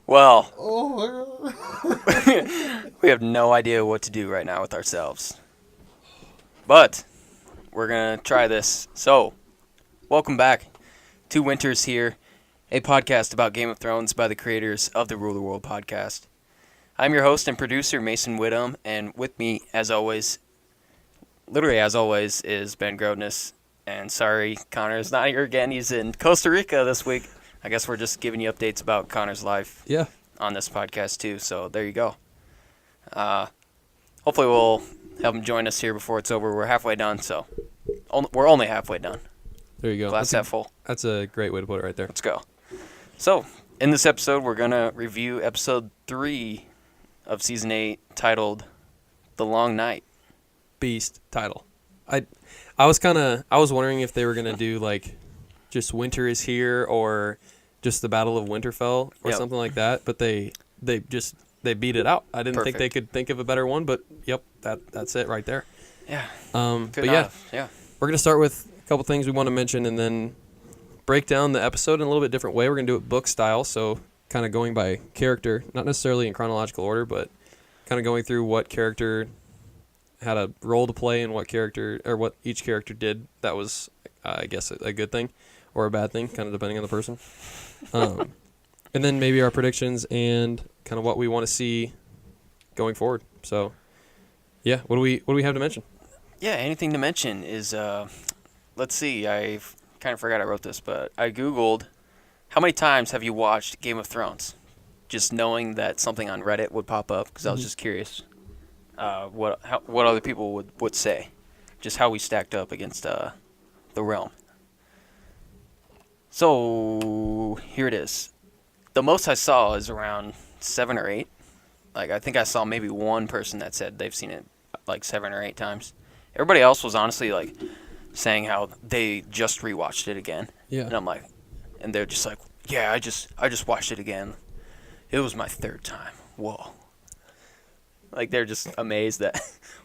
Well, Oh, we have no idea what to do right now with ourselves. But we're going to try this. So, welcome back to Winters Here, a podcast about Game of Thrones by the creators of the Rule the World podcast. I'm your host and producer, Mason Whittam, and with me, as always, literally as always, is Ben Grodness. And sorry, Connor's not here again. He's in Costa Rica this week. I guess we're just giving you updates about Connor's life yeah. on this podcast too. So there you go. Hopefully we'll have him join us here before it's over. We're halfway done, so we're only halfway done. There you go. Glass half full. That's a great way to put it right there. Let's go. So in this episode, we're gonna review episode 3 of season 8, titled "The Long Night." Beast title. I was wondering if they were gonna do like just Winter is Here or just the Battle of Winterfell or Yep. something like that, but they beat it out. I didn't think they Perfect. could think of a better one, but yep, that's it right there. Yeah. But Good yeah, enough. Yeah. we're gonna start with a couple things we want to mention and then break down the episode in a little bit different way. We're gonna do it book style, so kind of going by character, not necessarily in chronological order, but kind of going through what character had a role to play and what each character did. That was, I guess, a good thing or a bad thing, kind of depending on the person. And then maybe our predictions and kind of what we want to see going forward. So, yeah, what do we have to mention? Yeah, anything to mention is, let's see, I kind of forgot I wrote this, but I Googled, how many times have you watched Game of Thrones? Just knowing that something on Reddit would pop up, because I was just curious what other people would say. Just how we stacked up against the Realm. So, here it is. The most I saw is around 7 or 8. Like, I think I saw maybe one person that said they've seen it like 7 or 8 times. Everybody else was honestly like saying how they just rewatched it again. Yeah. And I'm like, and they're just like, yeah, I just watched it again. It was my 3rd time. Whoa. Like, they're just amazed that,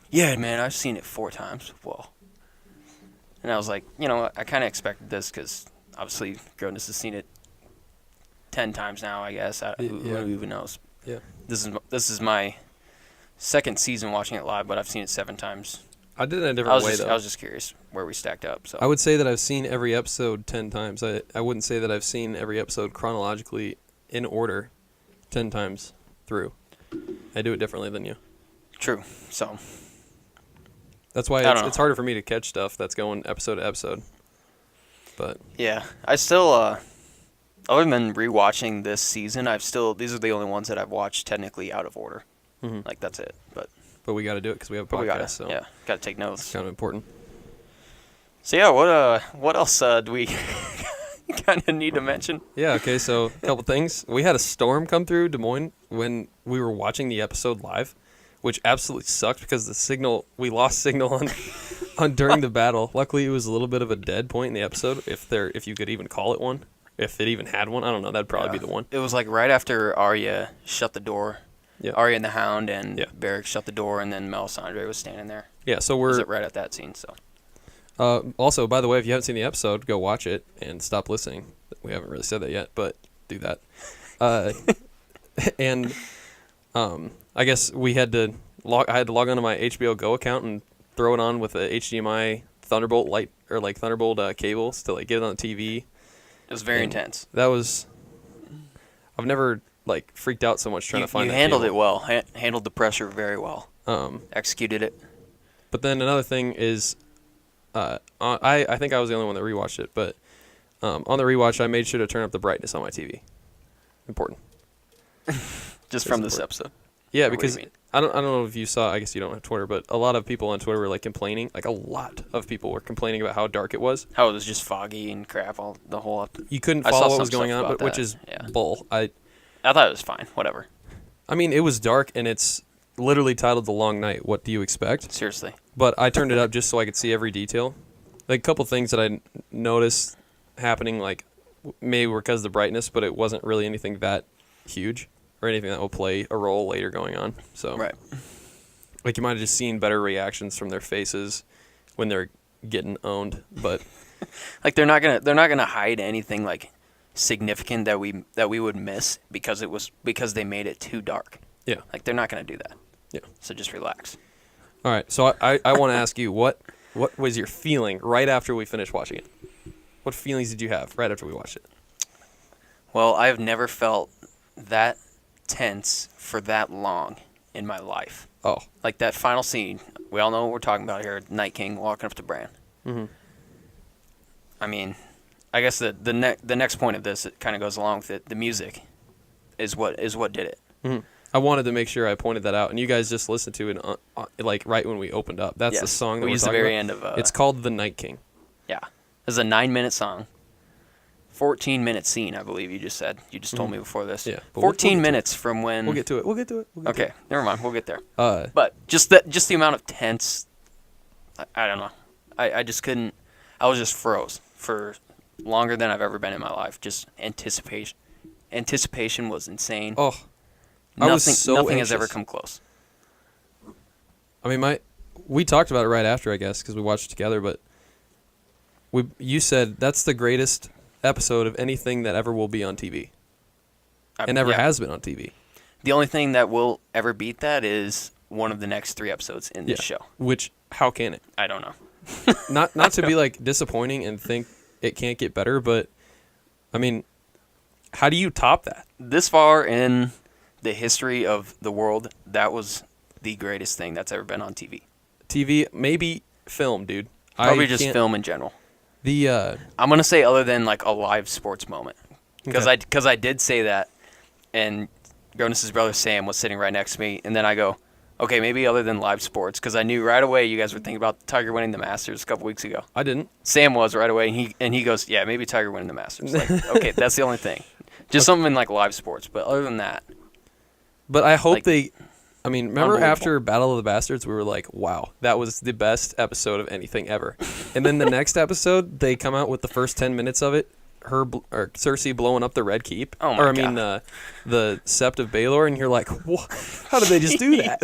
yeah, man, I've seen it 4 times. Whoa. And I was like, you know, I kind of expected this because obviously Grodness has seen it 10 times now, I guess. Who even knows? Yeah. This is my 2nd season watching it live, but I've seen it 7 times. I did it in a different way, though. I was just curious where we stacked up. So I would say that I've seen every episode 10 times. I wouldn't say that I've seen every episode chronologically in order 10 times through. I do it differently than you. True. So That's why I don't know. it's harder for me to catch stuff that's going episode to episode. But yeah, I still other than rewatching this season, these are the only ones that I've watched technically out of order. Mhm. Like, that's it. But we got to do it because we have a we podcast, gotta take it's notes. kind of important. So yeah, what else do we kind of need to mention? Yeah, okay, so a couple things. We had a storm come through Des Moines when we were watching the episode live, which absolutely sucked because we lost signal on during the battle. Luckily, it was a little bit of a dead point in the episode, if you could even call it one. If it even had one, I don't know, that'd probably be the one. It was like right after Arya shut the door. Yeah. Arya and the Hound and Yeah. Beric shut the door, and then Melisandre was standing there. Yeah, so Was we're it right at that scene? So also, by the way, if you haven't seen the episode, go watch it and stop listening. We haven't really said that yet, but do that. And I guess I had to log onto my HBO Go account and throw it on with a HDMI Thunderbolt light or like Thunderbolt cables to like get it on the TV. it was very And intense. That was. I've never like freaked out so much trying to find. You that handled cable. it well. Handled the pressure very well. Um, Executed it. but then another thing is, I think I was the only one that rewatched it, but on the rewatch I made sure to turn up the brightness on my TV. Important. Just from this episode. Yeah, Or what do you because mean? I don't know if you saw. I guess you don't have Twitter, but a lot of people on Twitter were like complaining. Like a lot of people were complaining about how dark it was. How it was just foggy and crap the whole up. You couldn't I saw follow what some was going stuff on, about but which that, is yeah. bull. I thought it was fine. Whatever. I mean, it was dark and it's literally titled "The Long Night." What do you expect? Seriously. But I turned it up just so I could see every detail. Like a couple things that I noticed happening, like maybe were because of the brightness, but it wasn't really anything that huge or anything that will play a role later going on. So Right. like you might have just seen better reactions from their faces when they're getting owned, but Like they're not gonna hide anything like significant that we would miss because they made it too dark. Yeah. Like they're not gonna do that. Yeah. So just relax. All right. So I want to ask you what was your feeling right after we finished watching it? What feelings did you have right after we watched it? Well, I've never felt that tense for that long in my life. Oh. Like that final scene. We all know what we're talking about here. Night King walking up to Bran. Mm-hmm. I mean, I guess the next point of this, it kind of goes along with it. The music is what did it. Mm-hmm. I wanted to make sure I pointed that out, and you guys just listened to it like right when we opened up. That's the song that we we're used the talking very about. end of. It's called "The Night King." Yeah, it's a 9-minute song. 14-minute scene, I believe you just said. You just told me before this. Yeah, but 14 minutes from when. We'll get to it. Okay, never mind. We'll get there. Uh, But just the amount of tense. I don't know. I just couldn't. I was just froze for longer than I've ever been in my life. Just anticipation. Anticipation was insane. oh, I was so nothing has ever anxious. come close. I mean, we talked about it right after, I guess, because we watched it together. But you said that's the greatest episode of anything that ever will be on TV, and ever has been on TV. The only thing that will ever beat that is one of the next 3 episodes in this show. Which, how can it? I don't know. Not to be like disappointing and think it can't get better, but I mean, how do you top that? This far in the history of the world, that was the greatest thing that's ever been on TV. TV, maybe film, dude. Probably just film in general. The I'm gonna say other than like a live sports moment, because Okay. I did say that, and Jonas' brother Sam was sitting right next to me, and then I go, okay, maybe other than live sports, because I knew right away you guys were thinking about Tiger winning the Masters a couple weeks ago. I didn't. Sam was right away, and he goes, yeah, maybe Tiger winning the Masters. Like, okay, that's the only thing, just something in like live sports. But other than that, But I hope Like, I mean, remember unbelievable. after Battle of the Bastards, we were like, wow, that was the best episode of anything ever. And then the next episode, they come out with the first 10 minutes of it, Cersei blowing up the Red Keep. Oh my or I mean, God. the Sept of Baelor, and you're like, how did they just do that?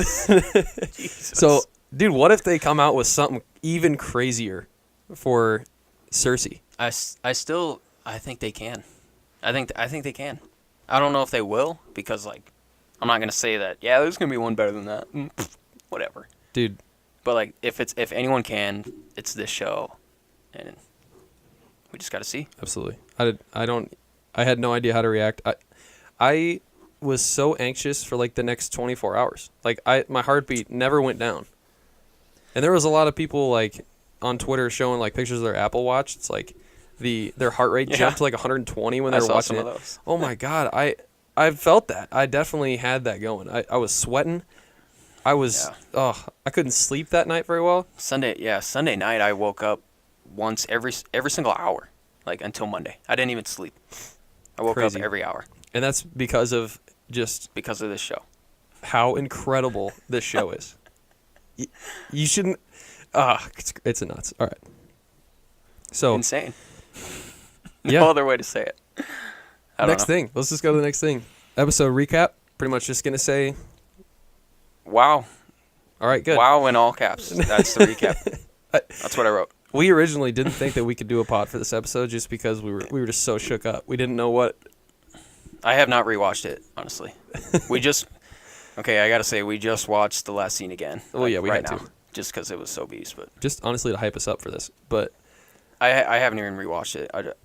So, dude, what if they come out with something even crazier for Cersei? I think they can. I think they can. I don't know if they will, because like I'm not gonna say that. Yeah, there's gonna be one better than that. Whatever. Dude, But like if anyone can, it's this show, and we just gotta see. absolutely. I had no idea how to react. I was so anxious for like the next 24 hours. Like my heartbeat never went down. And there was a lot of people like on Twitter showing like pictures of their Apple Watch. It's like their heart rate Yeah. jumped to like 120 when they I were saw watching some it. of those. Oh my god, I felt that. I definitely had that going. I was sweating. I was I couldn't sleep that night very well. Sunday night I woke up once every single hour, like until Monday. I didn't even sleep. I woke Crazy. up every hour And that's because of just because of this show. how incredible this show is. You shouldn't. It's nuts. All right. So Insane. yeah. No other way to say it. I don't Next know. thing. Let's just go to the next thing. Episode recap. Pretty much just gonna say, Wow. all right, good. Wow in all caps. That's the recap. That's what I wrote. We originally didn't think that we could do a pod for this episode just because we were just so shook up. We didn't know what. I have not rewatched it, honestly. Okay, I gotta say, we just watched the last scene again. Well, yeah, we right had now, to. just because it was so beast. But Just honestly to hype us up for this, but I haven't even rewatched it.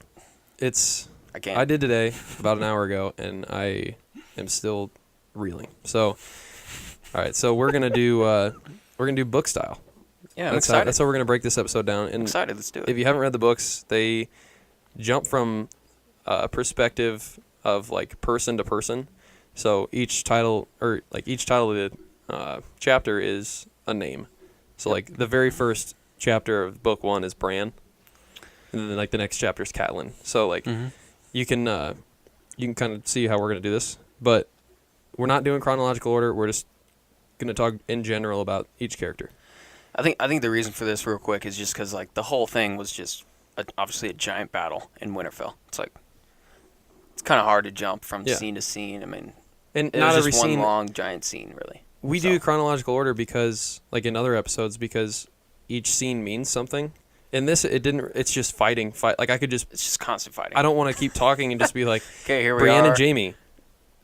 it's. I can't. I did today about an hour ago, and I am still reeling. So, all right. So we're gonna do book style. Yeah, I'm That's excited. how we're gonna break this episode down. I'm And excited. Let's do it. if you haven't read the books, they jump from a perspective of like person to person. So each title of the chapter is a name. So like the very first chapter of book 1 is Bran, and then like the next chapter is Catelyn. So like you can kind of see how we're gonna do this, but we're not doing chronological order. We're just gonna talk in general about each character. I think the reason for this, real quick, is just because like the whole thing was just obviously a giant battle in Winterfell. It's like it's kind of hard to jump from Yeah. scene to scene. I mean, And it not was every just one scene. long giant scene, really. We do chronological order because, like in other episodes, because each scene means something. In this, it didn't. It's just fighting. Like I could just. It's just constant fighting. I don't want to keep talking and just be like, okay, here we Brienne are. and Jamie.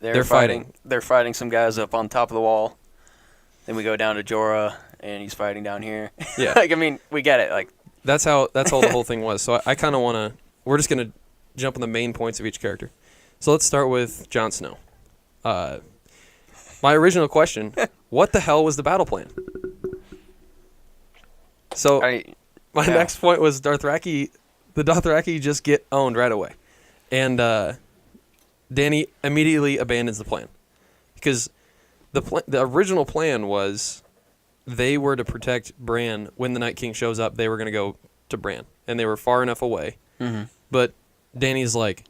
They're fighting. They're fighting some guys up on top of the wall. Then we go down to Jorah, and he's fighting down here. Yeah. Like, I mean, we get it. Like, That's all the whole thing was. So I kind of want to. We're just gonna jump on the main points of each character. So let's start with Jon Snow. My original question: what the hell was the battle plan? So my next point was Dothraki. The Dothraki just get owned right away, and Dany immediately abandons the plan because the original plan was they were to protect Bran when the Night King shows up. They were going to go to Bran, and they were far enough away. Mm-hmm. But Dany's like,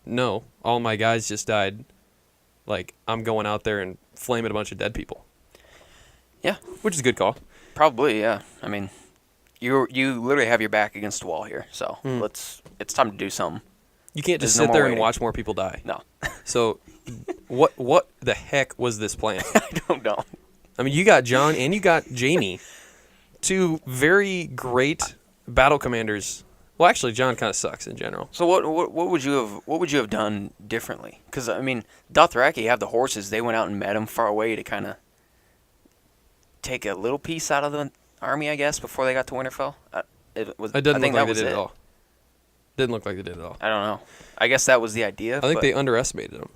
no, all my guys just died. Like, I'm going out there and flaming a bunch of dead people. Yeah, which is a good call. Probably, yeah. I mean, you literally have your back against the wall here, so it's time to do something. You can't just There's sit no there more and waiting. watch more people die. No. So, what the heck was this plan? I don't know. I mean, you got Jon and you got Jaime, two very great battle commanders. Well, actually, Jon kind of sucks in general. So what would you have done differently? Because I mean, Dothraki have the horses. They went out and met him far away to kind of take a little piece out of the army, I guess, before they got to Winterfell. It doesn't I look think like that they did was at all. Didn't look like they did at all. I don't know. I guess that was the idea. I think they underestimated him.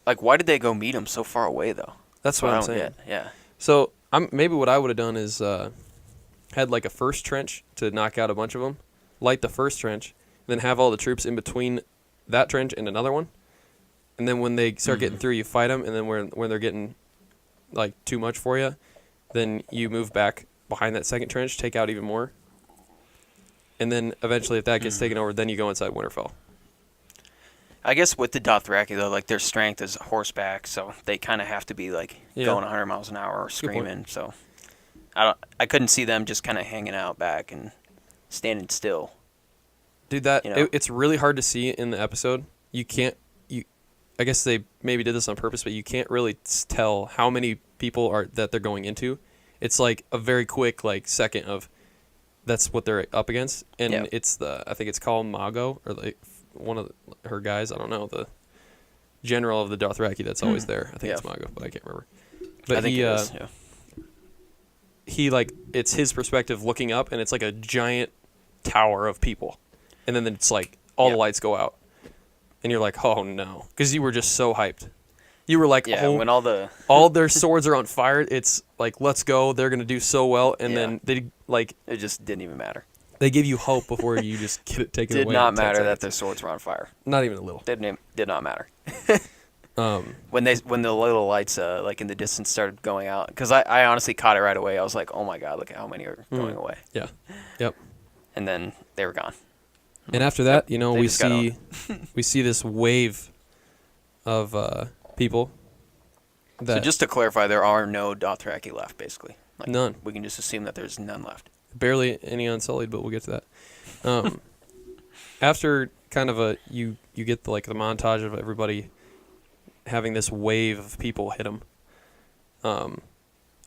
Like, why did they go meet him so far away, though? That's what I I'm don't saying. get. Yeah. So maybe what I would have done is had like a first trench to knock out a bunch of them, light the first trench, then have all the troops in between that trench and another one, and then when they start getting through, you fight them, and then when they're getting like too much for you, then you move back behind that second trench, take out even more, and then eventually if that gets taken over, then you go inside Winterfell. I guess with the Dothraki, though, like, their strength is horseback, so they kind of have to be, like, going 100 miles an hour or screaming. So I couldn't see them just kind of hanging out back and standing still. Dude, it's really hard to see in the episode. I guess they maybe did this on purpose, but you can't really tell how many people that they're going into. It's like a very quick second of that's what they're up against, and it's I think it's called Mago, or like one of her guys. I don't know, the general of the Dothraki that's always there. I think it's Mago, but I can't remember. But I think it is, he it's his perspective looking up, and it's like a giant tower of people, and then it's like all the lights go out, and you're like, oh no, because you were just so hyped. You were like, when all their swords are on fire. It's like, let's go. They're gonna do so well, and then they it just didn't even matter. They give you hope before you just get it taken away. Did not matter that their swords were on fire. Not even a little. Did not matter. When the little lights in the distance started going out, because I honestly caught it right away. I was like, oh my god, look at how many are going away. Yeah. Yep. And then they were gone. And after that, we see this wave of people. So just to clarify, there are no Dothraki left, basically. None. We can just assume that there's none left. Barely any Unsullied, but we'll get to that. After kind of you get the montage of everybody having this wave of people hit them.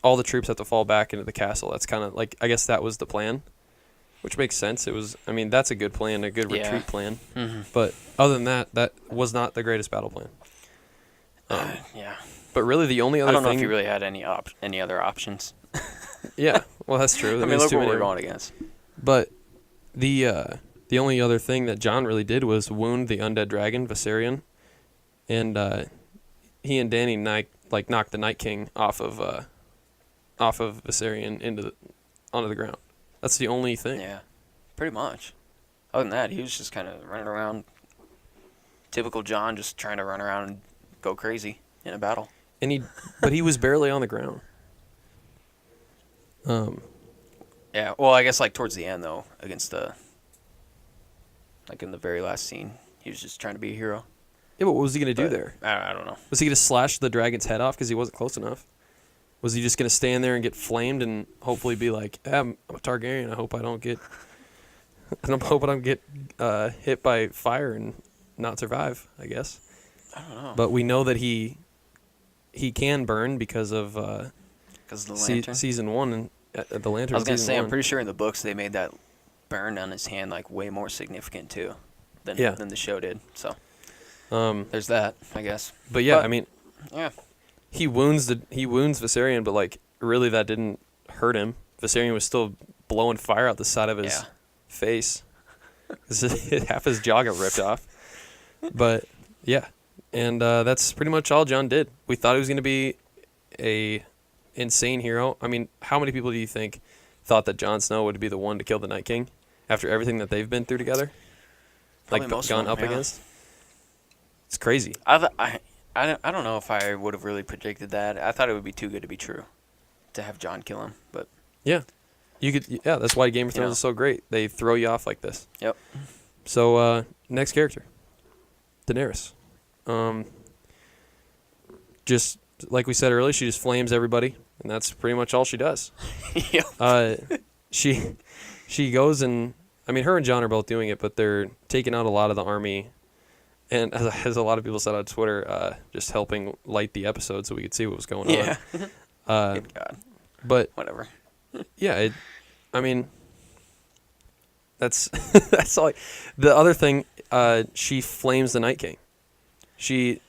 All the troops have to fall back into the castle. That's kind of I guess that was the plan, which makes sense. It was, that's a good plan, a good retreat plan. Mm-hmm. But other than that, that was not the greatest battle plan. Yeah. But really, the only other I don't know thing, if you really had any other options. Yeah, well, that's true. Look what we're going against. But the only other thing that Jon really did was wound the undead dragon Viserion, and he and Dany knocked the Night King off of Viserion onto the ground. That's the only thing. Yeah, pretty much. Other than that, he was just kind of running around. Typical Jon, just trying to run around and go crazy in a battle. But he was barely on the ground. Yeah, well, I guess towards the end though, against the in the very last scene, he was just trying to be a hero. Yeah, but what was he gonna do there? I don't know. Was he gonna slash the dragon's head off because he wasn't close enough? Was he just gonna stand there and get flamed and hopefully be like, I'm a Targaryen. I hope I don't get, hit by fire and not survive? I guess. I don't know. But we know that he can burn because of the lantern. season 1, the Lantern. I was gonna season say, I'm one. pretty sure in the books they made that burn on his hand like way more significant too, than Yeah. than the show did. So Um, there's that, I guess. but yeah, But- I mean, Yeah. he wounds Viserion, but like really that didn't hurt him. Viserion was still blowing fire out the side of his Yeah. face. 'Cause half his jaw got ripped off. But yeah, and that's pretty much all Jon did. We thought he was going to be a insane hero. I mean, how many people do you think thought that Jon Snow would be the one to kill the Night King after everything that they've been through together? Probably Like most of gone them, up yeah. against? It's crazy. I don't know if I would have really predicted that. I thought it would be too good to be true, to have Jon kill him. But Yeah. Yeah, that's why Game of Thrones Yeah. is so great. They throw you off like this. Yep. So, next character. Daenerys. Just like we said earlier, she just flames everybody, and that's pretty much all she does. yeah. She goes and, I mean, her and Jon are both doing it, but they're taking out a lot of the army, and as a lot of people said on Twitter, just helping light the episode so we could see what was going Yeah. on. Good God. But Whatever. yeah, I mean, that's that's all. The other thing, she flames the Night King. She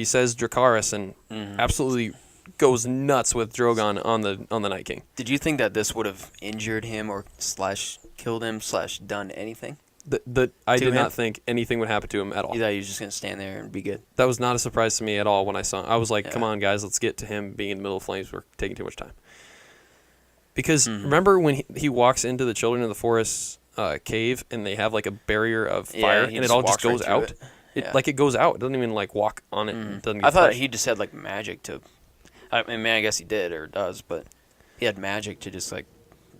says Dracarys and Mhm. absolutely goes nuts with Drogon on the Night King. Did you think that this would have injured him or / killed him / done anything? I To did him? not think anything would happen to him at all. You thought he was just gonna stand there and be good? That was not a surprise to me at all when I saw him. I was like, Yeah. come on, guys, let's get to him being in the middle of flames. We're taking too much time. Because Mhm. remember when he walks into the Children of the Forest cave and they have like a barrier of fire he and it all just walks right goes through out? it. Yeah. Like it goes out. It doesn't even like walk on it. Mhm. It doesn't I get thought touched. he just had like magic to. I mean, I guess he did or does, but he had magic to just like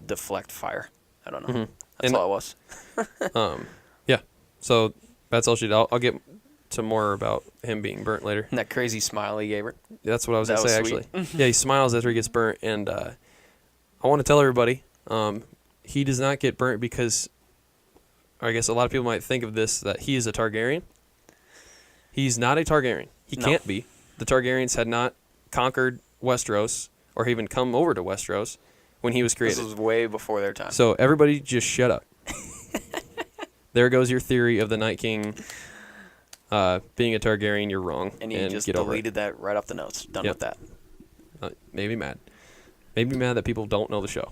deflect fire. I don't know. Mhm. That's And- all it was. Yeah. So that's all she did. I'll get to more about him being burnt later. And that crazy smile he gave her. That's what I was That going to say, was actually. Yeah, he smiles after he gets burnt. And I want to tell everybody, he does not get burnt because, or I guess a lot of people might think of this, that he is a Targaryen. He's not a Targaryen. He No. can't be. The Targaryens had not conquered Westeros or even come over to Westeros when he was This created. was way before their time. So everybody just shut up. There goes your theory of the Night King being a Targaryen. You're wrong. And he just get over it. deleted that right off the notes. Done Yep. with that. Maybe mad. Maybe mad that people don't know the show.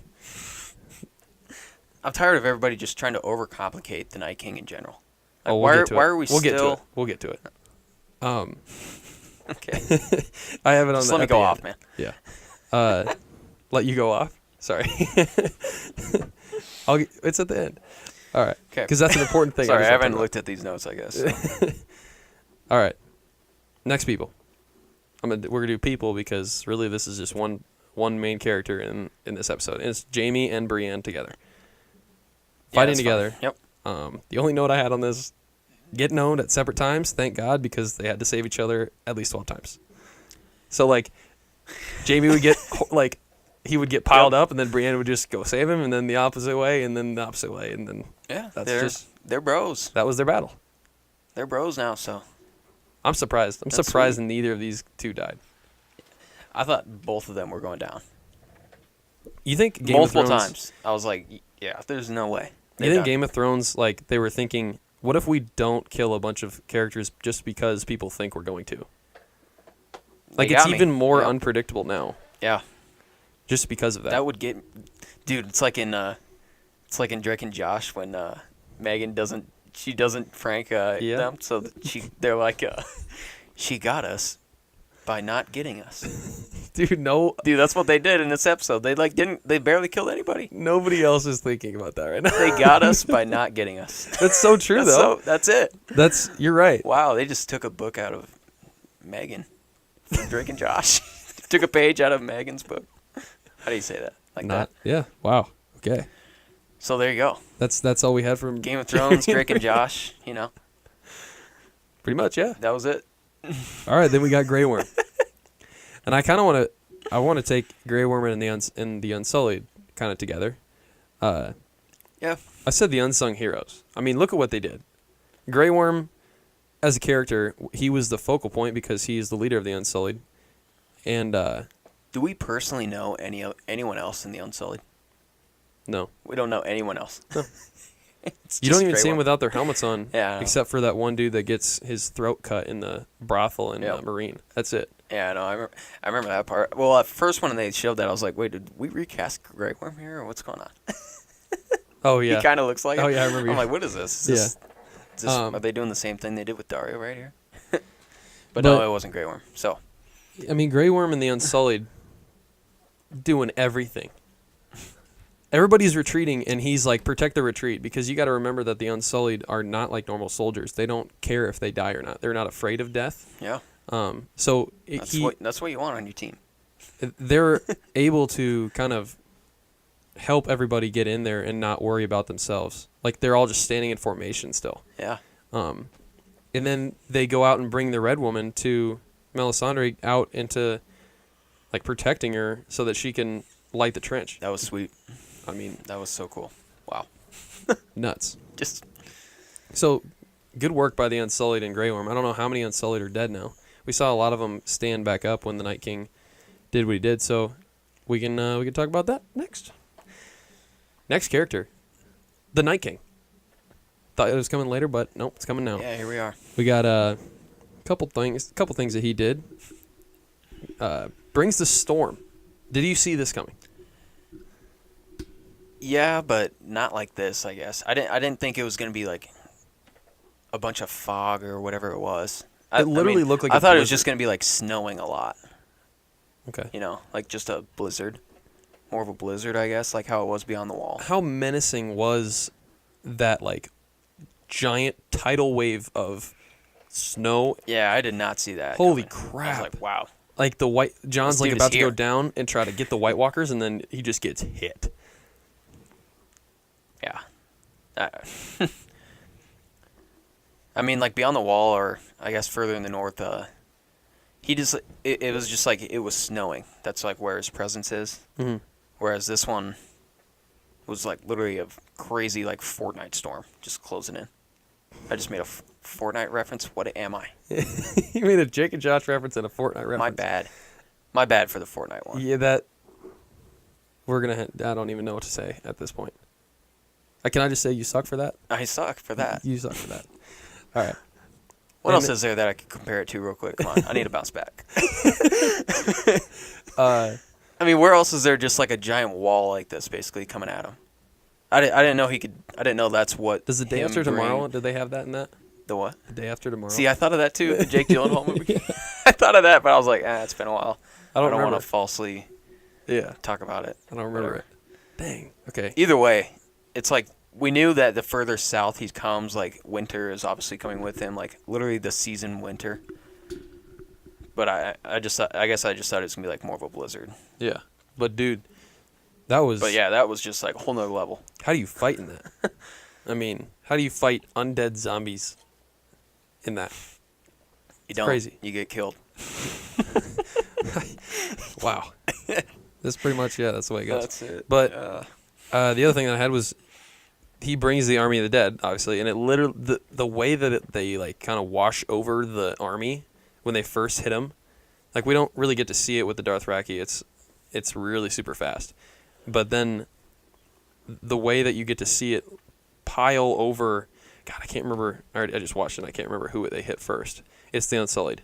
I'm tired of everybody just trying to overcomplicate the Night King in general. Like, Oh, we'll why, get to why it. are we We'll still? get to it. We'll get to it. Okay. I have it on Just the let me at go the off, end. man. Yeah. Let you go off. Sorry. It's at the end. All right. Okay. Because that's an important thing. Sorry, I just wanna haven't talk looked at these notes, I guess. about. All right. Next people. We're gonna do people because really this is just one main character in this episode. And it's Jaime and Brienne together. Yeah, Fighting that's together. fine. Yep. The only note I had on this, getting owned at separate times, thank God, because they had to save each other at least 12 times. So, like, Jaime would get, like, he would get piled up, and then Brienne would just go save him, and then the opposite way, and then the opposite way, and then Yeah, That's they're bros. that was their battle. They're bros now, so I'm surprised. I'm That's surprised sweet. neither of these two died. I thought both of them were going down. You think Game Multiple of Thrones, times. I was like, yeah, there's no way. You think Game of Thrones, like, they were thinking, what if we don't kill a bunch of characters just because people think we're going to? Like, it's even more Yeah. unpredictable now, Yeah, just because of that. that would get, dude. It's like in Drake and Josh when Megan doesn't prank Yeah. them, so that they're like, she got us by not getting us. Dude, no, Dude, that's what they did in this episode. They barely killed anybody. nobody else is thinking about that right now. They got us by not getting us. That's so true, though. That's it. You're right. Wow, they just took a book out of Megan from Drake and Josh. Took a page out of Megan's book. How do you say that? Like that? Yeah. Wow. Okay. So there you go. That's all we had from Game of Thrones, Drake and Josh, you know. Pretty much, yeah. That was it. All right, then we got Grey Worm, and I kind of want to take Grey Worm and the Unsullied kind of together. Yeah. I said the unsung heroes. I mean, look at what they did. Grey Worm, as a character, he was the focal point because he is the leader of the Unsullied, and Do we personally know anyone else in the Unsullied? No. We don't know anyone else. No. It's You just don't even Grey see them Worm. without their helmets on. Yeah, I know. Except for that one dude that gets his throat cut in the brothel in Yep. Marine. That's it. Yeah, no, I remember that part. Well, at first when they showed that, I was like, wait, did we recast Grey Worm here, or what's going on? Oh, yeah. He kind of looks like Oh, it. yeah, I remember I'm you- like, what is this? Is this are they doing the same thing they did with Dario right here? but no, But- it wasn't Grey Worm. So, I mean, Grey Worm and the Unsullied doing everything. Everybody's retreating, and he's like, protect the retreat, because you got to remember that the Unsullied are not like normal soldiers. They don't care if they die or not. They're not afraid of death. yeah, So that's what you want on your team. they're able to kind of help everybody get in there and not worry about themselves. Like, they're all just standing in formation still. Yeah. And then they go out and bring the Red Woman to Melisandre out into, like, protecting her so that she can light the trench. That was sweet. I mean, That was so cool. Wow. nuts. Just So, good work by the Unsullied and Grey Worm. I don't know how many Unsullied are dead now. We saw a lot of them stand back up when the Night King did what he did, so we can talk about that next. Next character, the Night King. Thought it was coming later, but nope, it's coming now. yeah, here we are. We got a couple things that he did. Brings the storm. Did you see this coming? Yeah, but not like this, I guess. I didn't think it was gonna be like a bunch of fog or whatever it was. It literally looked like I a thought it was blizzard. just gonna be like snowing a lot. Okay. You know, like just a blizzard, more of a blizzard, I guess, like how it was Beyond the Wall. How menacing was that, like, giant tidal wave of snow? Yeah, I did not see that. Holy coming. I crap. was like, wow. Like, John's This like dude about is to go here. down and try to get the White Walkers, and then he just gets hit. Yeah. I mean, like Beyond the Wall, or I guess further in the north, he just it was just like it was snowing. That's like where his presence is. Mm-hmm. Whereas this one was like literally a crazy like Fortnite storm just closing in. I just made a Fortnite reference. What am I? You made a Jake and Josh reference and a Fortnite reference. My bad. My bad for the Fortnite one. Yeah, that. We're gonna. I don't even know what to say at this point. Can I just say you suck for that? I suck for that. You suck for that. All right. What And else is there that I could compare it to real quick? Come on, I need to bounce back. Uh, I mean, where else is there just like a giant wall like this basically coming at him? I didn't know he could. I didn't know that's what. does the day him after tomorrow? bring- Did they have that in that? The what? The day after tomorrow. See, I thought of that too. The Jake Gyllenhaal movie. I thought of that, but I was like, it's been a while. I don't remember. want to falsely Yeah, talk about it. I don't remember Whatever. it. Dang. Okay. Either way, it's like we knew that the further south he comes, like winter is obviously coming with him, like literally the season winter. But I guess I just thought it was gonna be like more of a blizzard. Yeah. But dude, that was. But yeah, that was just like a whole nother level. How do you fight in that? I mean, how do you fight undead zombies in that? You don't. crazy. You get killed. Wow. That's pretty much, yeah, that's the way it goes. That's it. But Yeah. the other thing that I had was he brings the army of the dead, obviously, and it literally the way that they like kind of wash over the army when they first hit him, like we don't really get to see it with the Dothraki. It's really super fast, but then the way that you get to see it pile over, God, I can't remember. I just watched it. And I can't remember who they hit first. It's the Unsullied.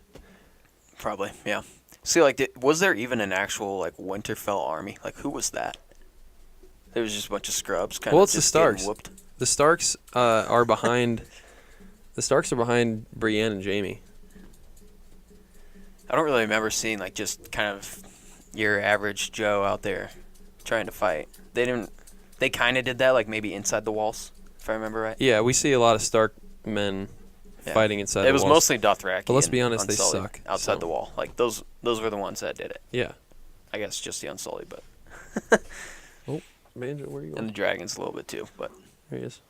Probably, yeah. See, like, was there even an actual like Winterfell army? Like, who was that? There was just a bunch of scrubs, kind Well, of it's the just getting Starks. whooped. The Starks are behind. The Starks are behind Brienne and Jaime. I don't really remember seeing like just kind of your average Joe out there trying to fight. They didn't. They kind of did that, like maybe inside the walls, if I remember right. Yeah, we see a lot of Stark men Yeah. fighting inside. It the was walls. mostly Dothraki. But let's and be honest, they Unsullied suck, outside so. the wall. Like those were the ones that did it. Yeah. I guess just the Unsullied, but Banjo, where are you and going? the dragons a little bit too. But There he is.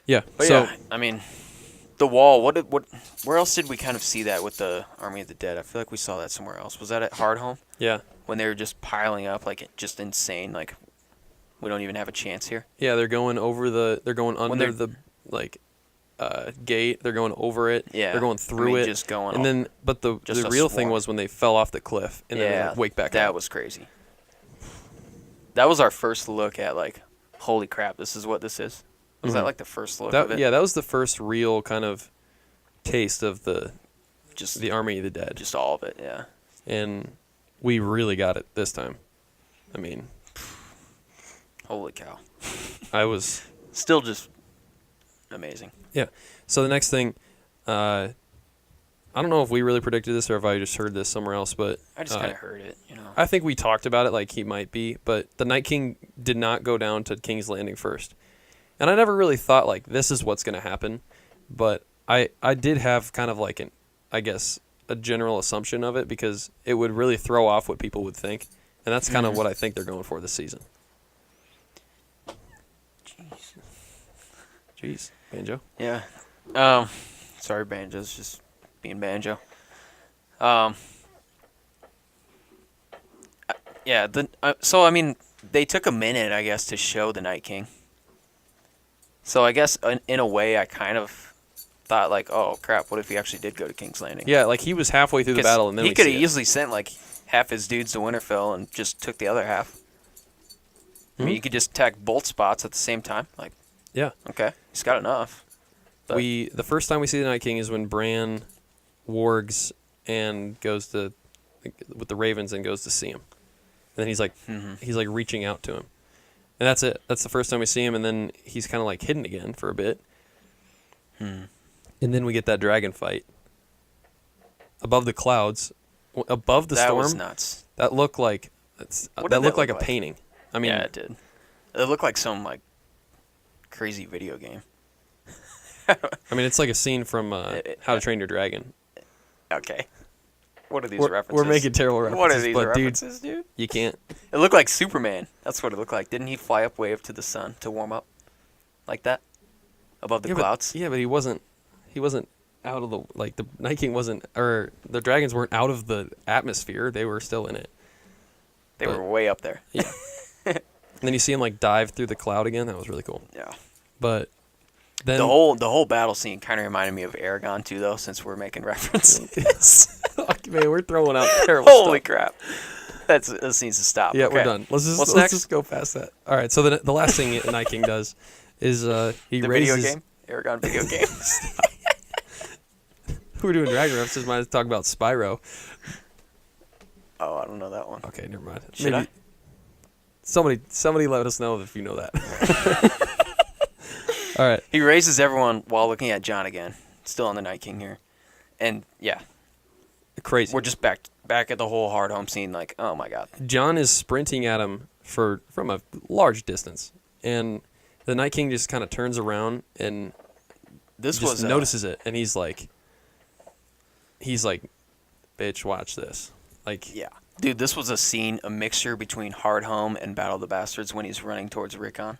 Yeah. But so yeah, I mean, the wall. Where else did we kind of see that with the Army of the Dead? I feel like we saw that somewhere else. Was that at Hardhome yeah, when they were just piling up, like just insane? Like we don't even have a chance here. yeah, they're going over the. They're going under they're- the like gate. They're going over it. Yeah. They're going through it. Just going. And then, but the just a real thing swarm. was when they fell off the cliff and then they like, wake back that up. was crazy. That was our first look at like, holy crap, this is what this is. Was that like the first look of it? Yeah, that was the first real kind of taste of Just the Army of the Dead. just all of it. Yeah. And we really got it this time. I mean, Holy cow. I was... Still just amazing. Yeah. So the next thing, I don't know if we really predicted this or if I just heard this somewhere else, but I just kind of heard it, you know. I think we talked about it like he might be, but the Night King did not go down to King's Landing first. And I never really thought like this is what's going to happen, but I did have kind of like I guess a general assumption of it because it would really throw off what people would think. And that's kind of what I think they're going for this season. Jeez, Banjo. Yeah. Sorry, Banjo's just being Banjo. Yeah. So I mean, they took a minute, I guess, to show the Night King. So I guess in a way, I kind of thought like, oh crap, what if he actually did go to King's Landing? Yeah, like he was halfway through the 'Cause battle, and then he we could see have it. easily sent like half his dudes to Winterfell and just took the other half. I mean, you could just attack both spots at the same time. Like, Yeah. okay, he's got enough. But- The first time we see the Night King is when Bran wargs and goes to with the ravens and goes to see him. And then he's like reaching out to him. And that's it. That's the first time we see him, and then he's kind of like hidden again for a bit. And then we get that dragon fight above the clouds, above the that storm. was nuts. That looked like What that did looked that like a look like? painting. I mean, Yeah, it did. It looked like some like crazy video game. I mean, it's like a scene from How to Train Your Dragon. Okay. What are these We're references? making terrible references. What are these but references, dude? you can't. It looked like Superman. That's what it looked like. Didn't he fly up way up to the sun to warm up? Like that? Above the Yeah, clouds? But he wasn't out of the Night King wasn't, or the dragons weren't out of the atmosphere. They were still in it. They were way up there. Yeah. And then you see him like dive through the cloud again. That was really cool. Yeah. But then The whole battle scene kind of reminded me of Aragon too, though, since we're making references. Fuck, man, we're throwing out terrible Holy stuff. crap! That needs to stop. Yeah, Okay. we're done. What's Let's next? just go past that. All right. So the last thing the Night King does is he The raises. video game? Aragon video game. We're doing dragon references. Might as well talk about Spyro. Oh, I don't know that one. Okay, never mind. Should I? Somebody let us know if you know that. All right. He raises everyone while looking at Jon again. Still on the Night King here. And, yeah, Crazy. we're just back at the whole hard home scene, like, oh my god. Jon is sprinting at him from a large distance, and the Night King just kind of turns around and This just was notices it, and he's like, bitch, watch this. Like, yeah. Dude, this was a mixture between Hard Home and Battle of the Bastards when he's running towards Rickon.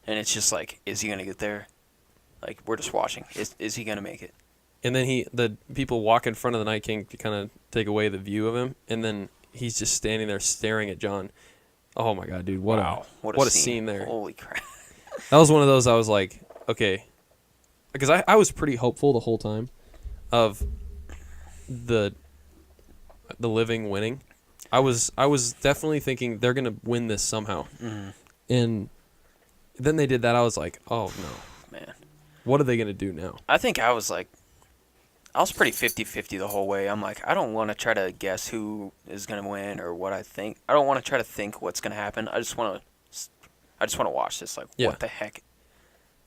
And it's just like, is he going to get there? Like, we're just watching. Is he going to make it? and then the people walk in front of the Night King to kind of take away the view of him, and then he's just standing there staring at Jon. Oh my god, dude! What a scene there! Holy crap! That was one of those I was like, okay, because I was pretty hopeful the whole time of the living winning. I was definitely thinking they're gonna win this somehow, and then they did that. I was like, oh no, Man, what are they gonna do now? I think I was pretty 50-50 the whole way. I'm like, I don't want to try to guess who is going to win or what I think. I don't want to try to think what's going to happen. I just want to watch this. Like, Yeah. what the heck?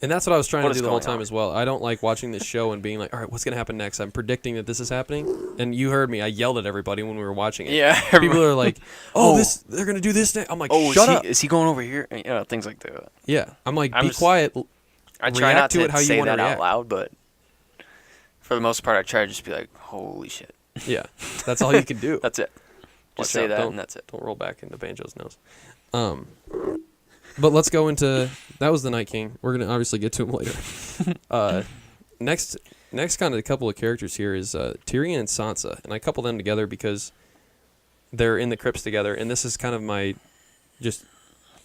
And that's what I was trying What to is do the whole going time on? as well. I don't like watching this show and being like, all right, what's going to happen next? I'm predicting that this is happening. And you heard me. I yelled at everybody when we were watching it. Yeah. People are like, oh, Oh. they're going to do this next. I'm like, Oh, shut up. is he going over here? You know, things like that. Yeah. I'm like, I'm be just- quiet. I try React not to to it how you say wanna that out react. loud, but for the most part, I try to just be like, holy shit. Yeah. That's all you can do. That's it. Watch Just say out. that Don't- and that's it. Don't roll back into Banjo's nose. But let's go into that was the Night King. We're gonna obviously get to him later. Next kind of a couple of characters here is Tyrion and Sansa, and I couple them together because they're in the crypts together, and this is kind of my just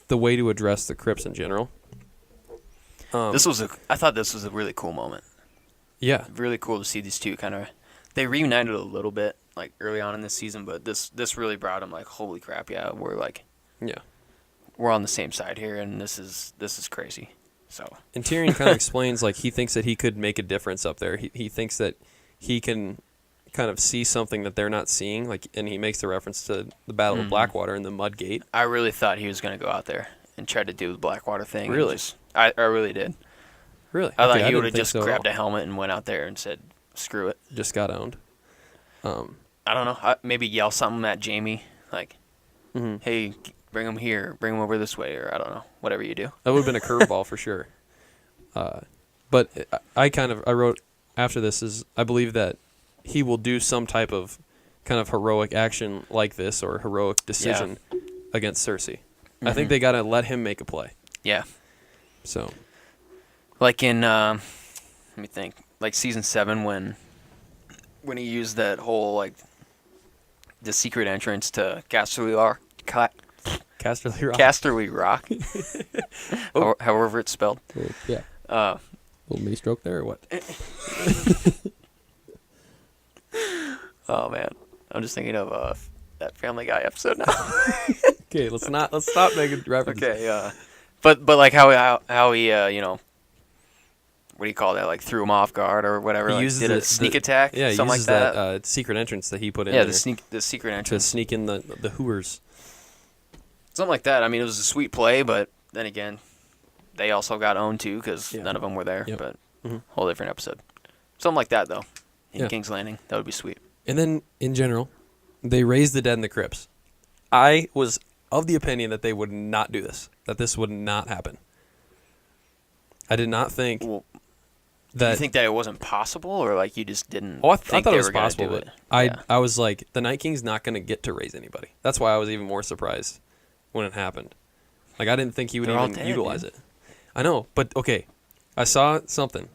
the way to address the crypts in general. I thought this was a really cool moment. Yeah. Really cool to see these two kind of. They reunited a little bit like early on in this season, but this really brought them like, holy crap, yeah, we're on the same side here, and this is crazy. So. And Tyrion kind of explains like he thinks that he could make a difference up there. He thinks that he can kind of see something that they're not seeing, like, and he makes the reference to the Battle of Blackwater and the Mudgate. I really thought he was going to go out there and try to do the Blackwater thing. Really? I really did. Really? I thought Okay, he would didn't have think just so at grabbed all. a helmet and went out there and said, "Screw it." Just got owned. I don't know. Maybe yell something at Jamie, like, "Hey, bring him here. Bring him over this way," or I don't know. Whatever you do. That would have been a curveball for sure. But I wrote after this is I believe that he will do some type of kind of heroic action like this or heroic decision against Cersei. I think they got to let him make a play. Yeah. So. Like in, let me think, like season 7 when he used that whole like the secret entrance to Casterly Rock. Casterly Rock. Casterly Rock. However it's spelled. Yeah. Little mini stroke there or what? Oh man, I'm just thinking of that Family Guy episode now. Okay, let's stop making references. Okay, but like how he you know, what do you call that? Like threw him off guard or whatever. He Like, uses did a sneak attack. Yeah, he something uses like that. secret entrance that he put in. Yeah, there the secret to entrance. sneak in the Hooers. Something like that. I mean, it was a sweet play, but then again, they also got owned too because none of them were there. Yep. But whole different episode. Something like that though. In Yeah. King's Landing, that would be sweet. And then, in general, they raised the dead in the crypts. I was of the opinion that they would not do this, that this would not happen. I did not think Well, that... you think that it wasn't possible, or like you just didn't? Oh, I think thought they it was were gonna possible, do but it? I was like, the Night King's not going to get to raise anybody. That's why I was even more surprised when it happened. Like, I didn't think he would They're all even dead, utilize dude. it. I know, but okay. I saw something.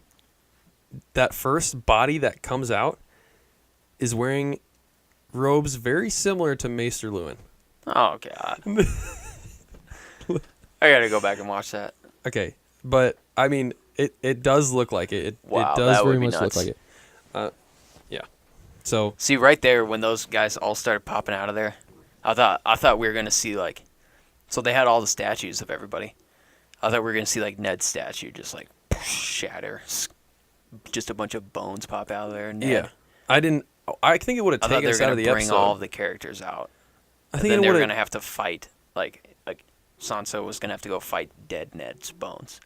That first body that comes out is wearing robes very similar to Maester Luwin. Oh God. I gotta go back and watch that. Okay, but I mean, it does look like it. Wow, it does that would very be much nuts. look like it. Yeah. So See, right there when those guys all started popping out of there, I thought we were gonna see like, so they had all the statues of everybody. I thought we were gonna see like Ned's statue just like shatter, just a bunch of bones pop out of there. Ned. yeah, I didn't. I think it would have I thought taken they were us out gonna of the bring episode. all of the characters out. I And think then it they were would gonna have to fight like Sansa was gonna have to go fight dead Ned's bones.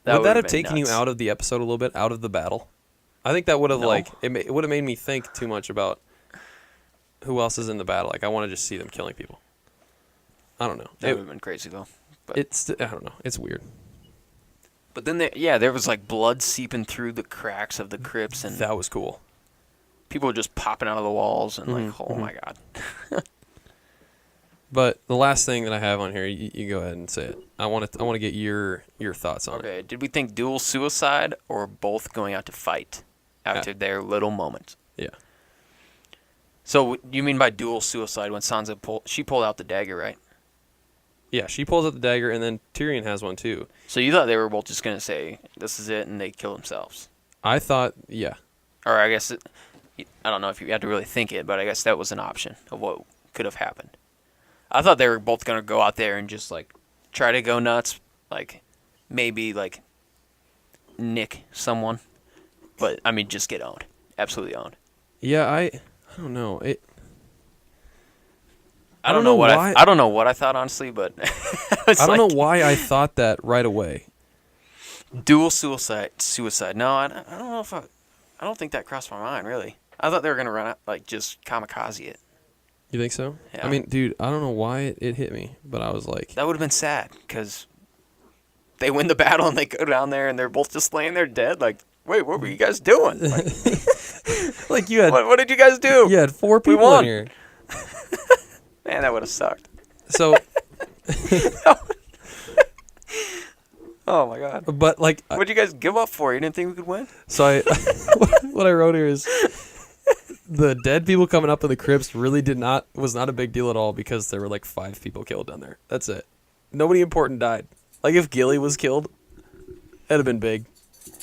Would that would've have been taken you nuts. out of the episode a little bit, out of the battle? I think that would have No. like it would have made me think too much about who else is in the battle. Like I want to just see them killing people. I don't know. That would have been crazy though. But I don't know. It's weird. But then there was like blood seeping through the cracks of the crypts, and That was cool. people were just popping out of the walls, and like, Mhm, oh my God. But the last thing that I have on here, you go ahead and say it. I want to get your thoughts on it. Okay, did we think dual suicide or both going out to fight after their little moment? Yeah. So you mean by dual suicide when Sansa pulled out the dagger, right? Yeah, she pulls out the dagger, and then Tyrion has one too. So you thought they were both just gonna say this is it and they kill themselves, I thought, yeah. or I guess I don't know if you had to really think it, but I guess that was an option of what could have happened. I thought they were both gonna go out there and just like try to go nuts, like maybe like nick someone, but I mean just get owned, absolutely owned. Yeah, I don't know. I don't know why. I don't know what I thought honestly, but I don't know why I thought that right away. Dual suicide. No, I don't know if I don't think that crossed my mind really. I thought they were gonna run out like just kamikaze it. You think so? Yeah. I mean, dude, I don't know why it hit me, but I was like, That would have been sad because they win the battle and they go down there and they're both just laying there dead. Like, wait, what were you guys doing? Like, like you had what did you guys do? you had 4 people won. in here. Man, that would have sucked. So, Oh my God. but like, What'd you guys give up for? You didn't think we could win? so I, what I wrote here is the dead people coming up in the crypts really was not a big deal at all because there were like 5 people killed down there. That's it. Nobody important died. Like if Gilly was killed, That'd have been big.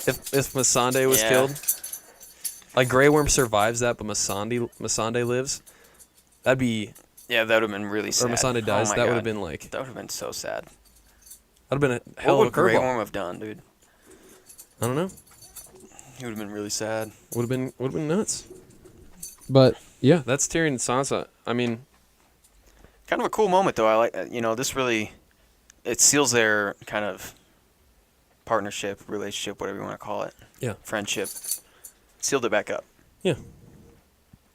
If Missandei was Yeah. killed. Like, Grey Worm survives that, but Missandei lives. That'd be... Yeah, that would have been really sad. Or Missandei dies. Oh my That would God. have been, like... That would have been so sad. That'd have been a What hell of would a Grey curveball. Worm have done, dude? I don't know. He would have been really sad. Would have been nuts. But, yeah, that's Tyrion and Sansa. I mean... Kind of a cool moment, though. I like, this really, it seals their kind of partnership, relationship, whatever you want to call it. Yeah. Friendship. Sealed it back up. Yeah.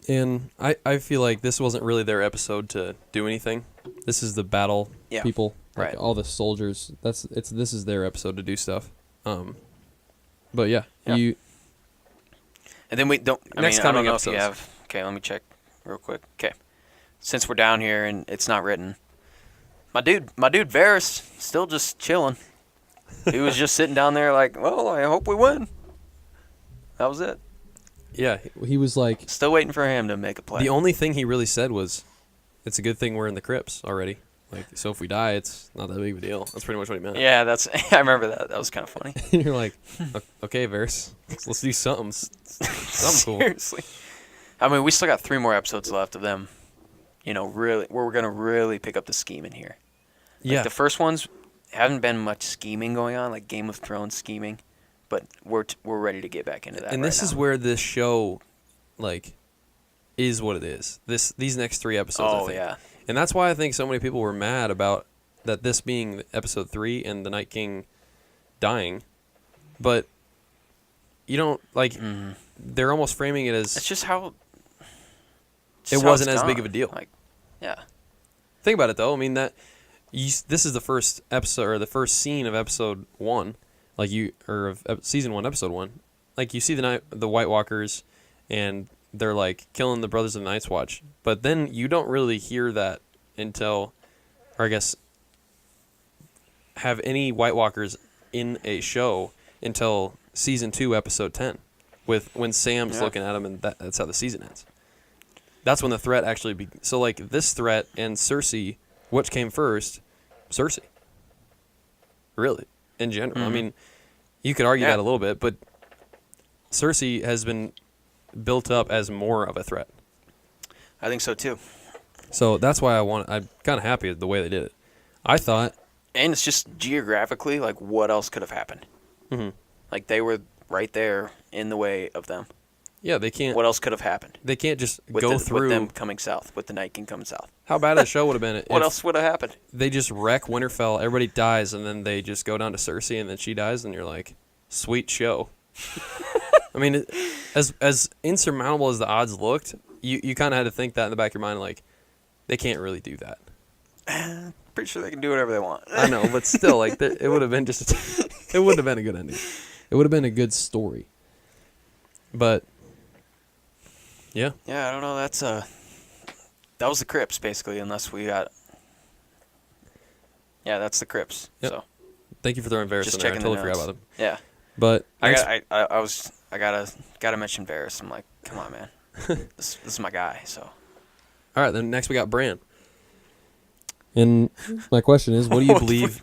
And I feel like this wasn't really their episode to do anything. This is the battle Yeah. people, like Right. all the soldiers. This is their episode to do stuff. But yeah, Yeah. you And then we don't. I Next mean, I don't coming know if you episodes. have. Okay, let me check real quick. Okay, since we're down here and it's not written, my dude Varys still just chilling. He was just sitting down there like, well, I hope we win. That was it. yeah, He was like, Still waiting for him to make a play. the only thing he really said was, "It's a good thing we're in the crypts already." Like, so if we die, it's not that big of a deal. That's pretty much what he meant. Yeah, that's. I remember that. That was kind of funny. You're like, okay, Varys, let's do something. Something cool. Seriously. I mean, we still got 3 more episodes left of them. Really, where we're gonna really pick up the scheming here. Like, Yeah, the first ones haven't been much scheming going on, like Game of Thrones scheming, but we're ready to get back into that. and this is where this show, like, is what it is. These next 3 episodes. I Oh think. yeah. And that's why I think so many people were mad about that, this being episode 3 and the Night King dying. But you don't, like, they're almost framing it as, It's just how. It wasn't as big of a deal. Like, yeah. think about it though. I mean, this is the first episode, or the first scene of episode 1, of season 1, episode 1. Like, you see the White Walkers, and they're like killing the Brothers of the Night's Watch, but then you don't really hear that until, or I guess, have any White Walkers in a show until season 2, episode 10, when Sam's Yeah. looking at him, and that's how the season ends. That's when the threat actually so, like, this threat and Cersei, which came first? Cersei. Really, in general. I mean, you could argue Yeah. that a little bit, but Cersei has been built up as more of a threat. I think so too. So that's why I'm kind of happy with the way they did it. I thought, And it's just geographically, like, what else could have happened? Mhm. Like, they were right there in the way of them. yeah, they can't What else could have happened? they can't just With go with through. them coming south, with the Night King coming south. How bad a show would have been What if else would have happened? they just wreck Winterfell, everybody dies, and then they just go down to Cersei, and then she dies, and you're like, sweet show. I mean, as insurmountable as the odds looked, you kind of had to think that in the back of your mind, like, they can't really do that. Pretty sure they can do whatever they want. I know, but still, like, it would have been just it wouldn't have been a good ending. it would have been a good story. But yeah, Yeah, I don't know. That was the Crips, basically, unless we got. Yeah, that's the Crips. Yep. So thank you for throwing Varys Just in there. I checking the totally forgot notes. about him. yeah, But I gotta mention Varys. I'm like, come on, man. this is my guy. So all right, then next we got Bran. And my question is, what do you believe?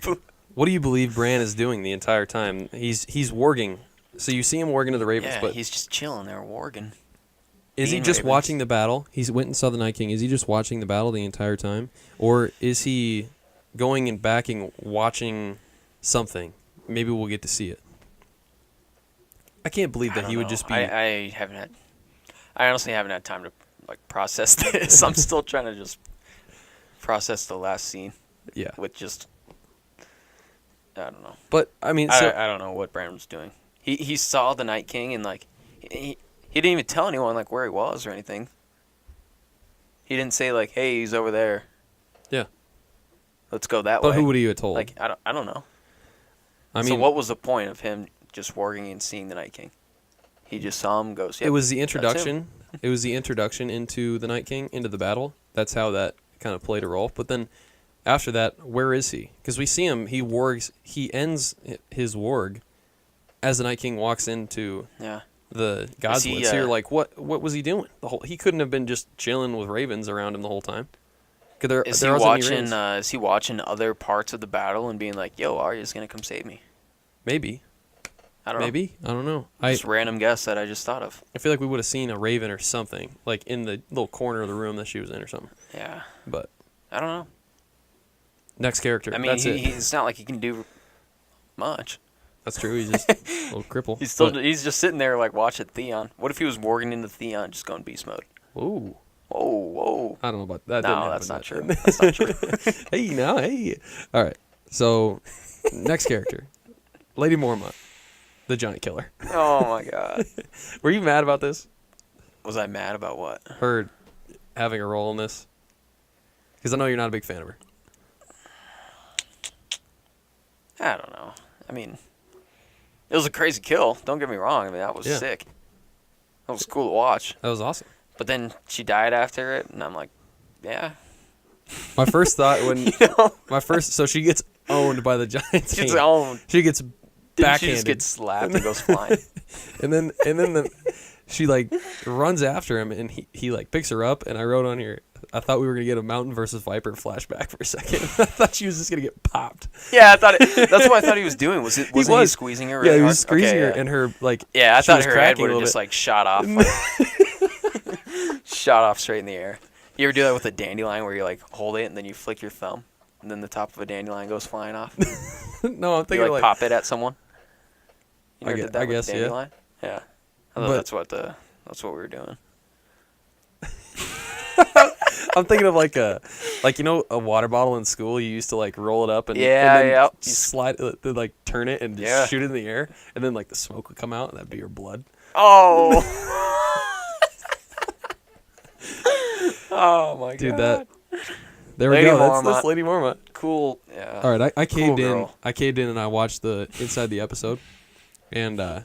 What do you believe Bran is doing the entire time? He's warging. So you see him warging to the Ravens, Yeah, but he's just chilling there, warging. is he being just Ravens. watching the battle? He's went and saw the Night King. Is he just watching the battle the entire time, or is he going and backing, watching something? Maybe we'll get to see it. I can't believe I that don't he would know. just be. I honestly haven't had time to process this. I'm still trying to just process the last scene Yeah, with just. I don't know. but I mean, so I don't know what Bran was doing. He saw the Night King and he didn't even tell anyone where he was or anything. He didn't say hey, he's over there. Yeah. Let's go that but way. who would he have told? I don't know. I mean, So what was the point of him just warging and seeing the Night King? He just saw him, goes, yep, it was the that's him. introduction. It was the introduction into the Night King, into the battle. That's how that kind of played a role. But then after that, where is he? Because we see him. He wargs. He ends his warg as the Night King walks into Yeah. the he, Godswood. So you're like, what was he doing? He couldn't have been just chilling with ravens around him the whole time. Is he watching? Is he watching other parts of the battle and being like, "Yo, Arya's gonna come save me"? Maybe. I don't know. Maybe. I don't know. I Just random guess that I just thought of. feel like we would have seen a raven or something, like in the little corner of the room that she was in or something. Yeah. But I don't know. next character. I mean, That's it. he's not like he can do much. That's true. He's just a little cripple. He's just sitting there like watching Theon. What if he was warging into Theon, just going beast mode? Ooh. Whoa. I don't know about that. No, Didn't that's happen, not but- true. That's not true. Hey, now, hey. All right. So, next character, Lady Mormont, the giant killer. Oh my god. Were you mad about this? Was I mad about what? Her having a role in this? Because I know you're not a big fan of her. I don't know. I mean, it was a crazy kill. Don't get me wrong. I mean, that was Yeah. sick. That was cool to watch. That was awesome. But then she died after it, and I'm like, yeah. My first thought when You know? so she gets owned by the giant. She's hand. own. She gets Didn't she backhanded, just get slapped and goes flying? and then she like runs after him, and he like picks her up. And I wrote on here, I thought we were gonna get a Mountain versus Viper flashback for a second. I thought she was just gonna get popped. Yeah, I thought that's what I thought he was doing. Wasn't he was. squeezing her? Yeah, Really he hard? was squeezing Okay, her, yeah. and her like Yeah, I she thought was her head cracking would a have little just bit. like shot off, shot off straight in the air. You ever do that with a dandelion where you like hold it and then you flick your thumb, and then the top of a dandelion goes flying off? No, I'm You thinking like like pop it at someone. You I never gue- did that I with guess, a yeah. dandelion? Yeah. I thought But- that's what we were doing. I'm thinking of like a a water bottle in school. You used to like roll it up and Yeah, and then yeah. slide like turn it and just Yeah. shoot it in the air, and then like the smoke would come out, and that'd be your blood. Oh. Oh my Dude, god. There we Lady go. That's Mormont. Lady Mormont. Cool. Yeah. All right, I caved in. girl. I caved in and I watched the inside the episode, and I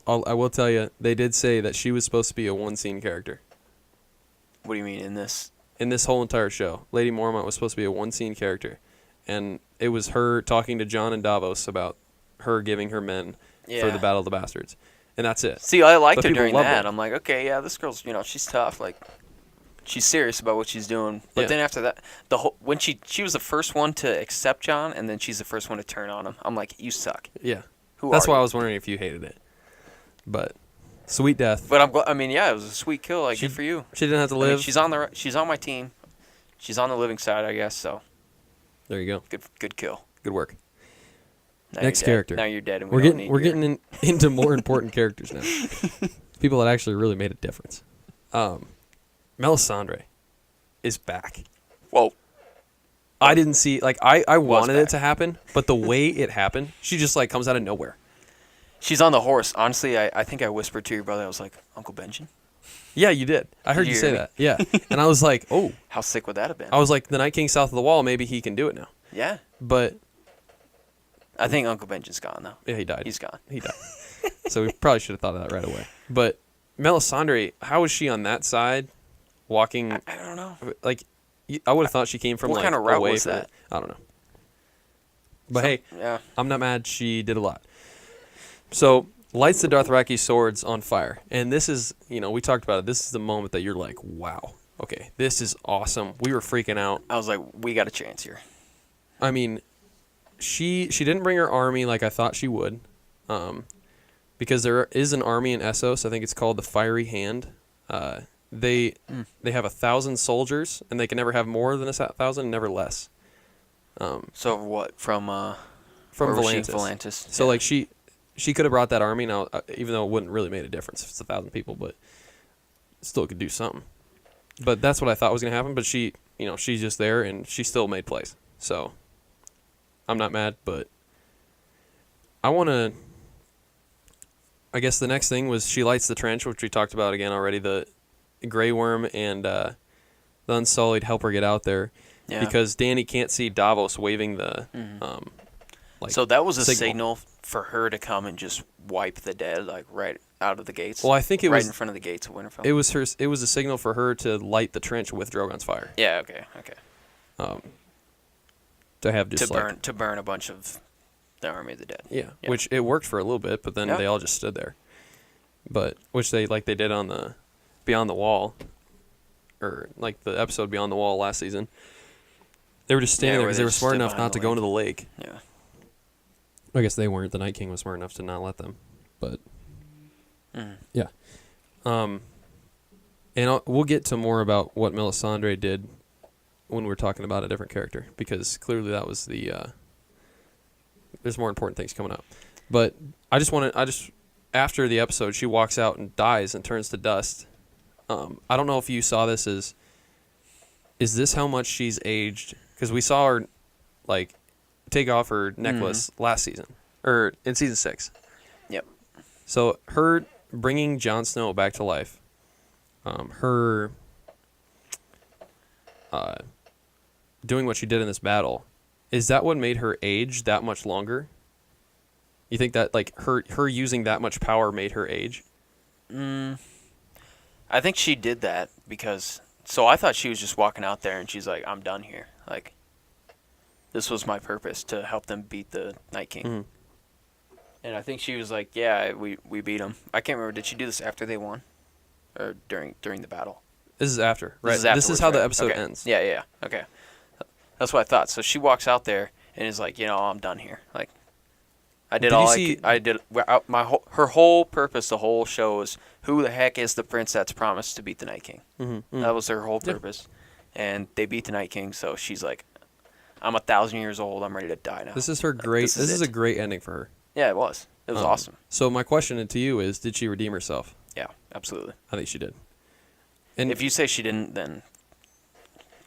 will tell you, they did say that she was supposed to be a one scene character What do you mean in this? in this whole entire show. Lady Mormont was supposed to be a one scene character, and it was her talking to Jon and Davos about her giving her men Yeah. for the Battle of the Bastards, and that's it. See, I liked But her people during loved that. it. I'm like, okay, yeah, this girl's, she's tough. Like, she's serious about what she's doing. But Yeah. then after that, when she was the first one to accept John, and then she's the first one to turn on him. I'm like, you suck. Yeah, Who that's are why you? I was wondering if you hated it, but sweet death. But I mean, yeah, it was a sweet kill. Like, good for you. She didn't have to I mean, live. she's on my team. She's on the living side, I guess. So There you go. good kill. Good work. Now Next you're dead. character. Now you're dead, and We're don't getting need we're your- getting into more important characters now. People that actually really made a difference. Melisandre is back. Whoa. I didn't see I wanted it back. to happen, but the way it happened, she just like comes out of nowhere. She's on the horse. Honestly, I think I whispered to your brother. I was like, Uncle Benjamin. Yeah, you did. I heard Did you you say hear me? that. Yeah, and I was like, oh, How sick would that have been? I was like, the Night King south of the wall. Maybe he can do it now. Yeah. But I think Uncle Benjamin's gone though. yeah, he died. He's gone. He died. So we probably should have thought of that right away. But Melisandre, how was she on that side, walking? I don't know. Like, I would have thought she came from What like kind of route away was from that? it. I don't know. But hey, Yeah. I'm not mad. She did a lot. So lights the Dothraki swords on fire, and this is, we talked about it. This is the moment that you're like, wow, okay, this is awesome. We were freaking out. I was like, we got a chance here. I mean, she didn't bring her army like I thought she would, because there is an army in Essos. I think it's called the Fiery Hand. They have 1,000 soldiers, and they can never have more than 1,000, never less. So what from From where was she? Volantis. Volantis. So Yeah. like she could have brought that army now, even though it wouldn't really made a difference if it's 1,000 people, but still could do something. But that's what I thought was gonna happen. But she's just there, and she still made plays. So I'm not mad, but I guess the next thing was she lights the trench, which we talked about again already. The Grey Worm and the Unsullied help her get out there Yeah. because Dany can't see Davos waving the like. So that was a signal. signal for her to come and just wipe the dead, like right out of the gates. Well, I think it right was in front of the gates of Winterfell. It was a signal for her to light the trench with Drogon's fire. Yeah. Okay. To have just To burn a bunch of the army of the dead. yeah, Yeah. which it worked for a little bit, but then Yeah. they all just stood there. But which they did on the Beyond the Wall, or like the episode Beyond the Wall last season. They were just standing Yeah, there where because they they were just smart stood enough behind not the to go lake. into the lake. Yeah. I guess they weren't. The Night King was smart enough to not let them. But Mm. and we'll get to more about what Melisandre did when we're talking about a different character, because clearly that was the there's more important things coming up. But I just after the episode, she walks out and dies and turns to dust. I don't know if you saw this is this how much she's aged? Because we saw her like take off her necklace last season or in season 6. Yep. So her bringing Jon Snow back to life, her doing what she did in this battle, is that what made her age that much longer? You think that like her using that much power made her age? I think she did that because. So I thought she was just walking out there and she's like, "I'm done here." Like, this was my purpose, to help them beat the Night King. Mm-hmm. And I think she was like, "Yeah, we beat him." I can't remember. Did she do this after they won, or during the battle? This is after, right? This is afterwards, how the right? episode Okay. ends. Yeah. Okay. That's what I thought. So she walks out there and is like, I'm done here. Like, I did Did all you I see- could. I did her whole purpose. The whole show is, who the heck is the prince that's promised to beat the Night King? Mm-hmm. That was her whole Yeah. purpose. And they beat the Night King. So she's like, I'm 1,000 years old. I'm ready to die now. This is her Like, great. this This is it. a great ending for her. Yeah, it was. It was awesome. So my question to you is, did she redeem herself? Yeah, absolutely. I think she did. And If you say she didn't, then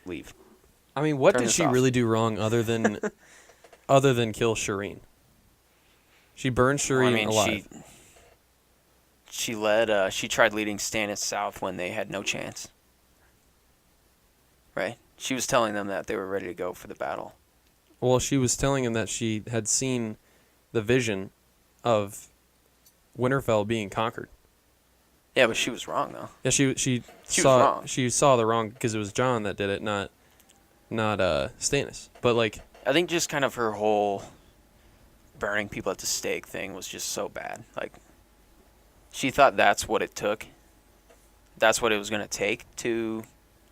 leave. I mean, what turn did this she off. really do wrong other than kill Shireen? She burned Shireen Well, I mean, alive. she tried leading Stannis south when they had no chance. Right? She was telling them that they were ready to go for the battle. Well, she was telling him that she had seen the vision of Winterfell being conquered. Yeah, but she was wrong though. Yeah, she She was saw wrong. she saw the wrong, because it was Jon that did it, not Stannis. But like, I think just kind of her whole burning people at the stake thing was just so bad. Like, she thought that's what it took. That's what it was going to take to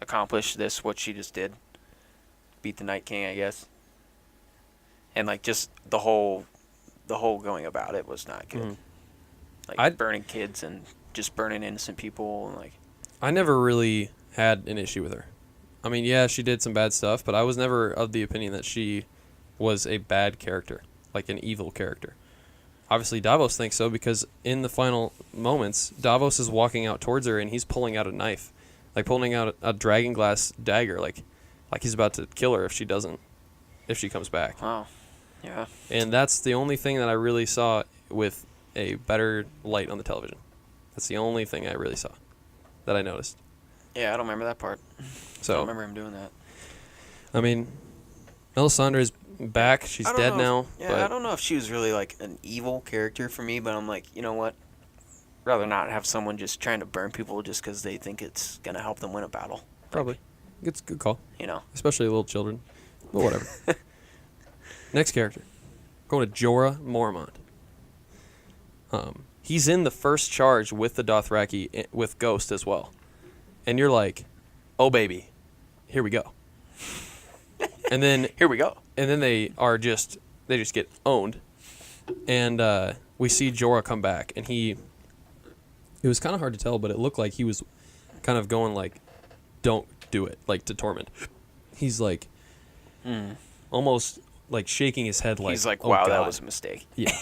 accomplish this, what she just did. Beat the Night King, I guess. And like, just the whole going about it was not good. Mhm. Like, burning kids and just burning innocent people and like, I never really had an issue with her. I mean, yeah, she did some bad stuff, but I was never of the opinion that she was a bad character, like an evil character. Obviously, Davos thinks so, because in the final moments, Davos is walking out towards her and he's pulling out a knife, like pulling out a dragon glass dagger, like he's about to kill her if she comes back. wow. Yeah. And that's the only thing that I really saw with a better light on the television. That's the only thing I really saw that I noticed. Yeah, I don't remember that part. I So, don't remember him doing that. I mean, Melisandre is back. She's I don't dead know now. Yeah, but I don't know if she was really like an evil character for me, but I'm like, you know what? Rather not have someone just trying to burn people just because they think it's gonna help them win a battle. Probably. It's a good call, You know. especially little children. But whatever. Next character. Going to Jorah Mormont. He's in the first charge with the Dothraki with Ghost as well. And you're like, oh baby, here we go. and then Here we go. they just get owned. And we see Jorah come back, and it was kind of hard to tell, but it looked like he was kind of going like, don't do it, like to Tormund. He's like almost like shaking his head like, He's like, oh, wow, that God. was a mistake. Yeah.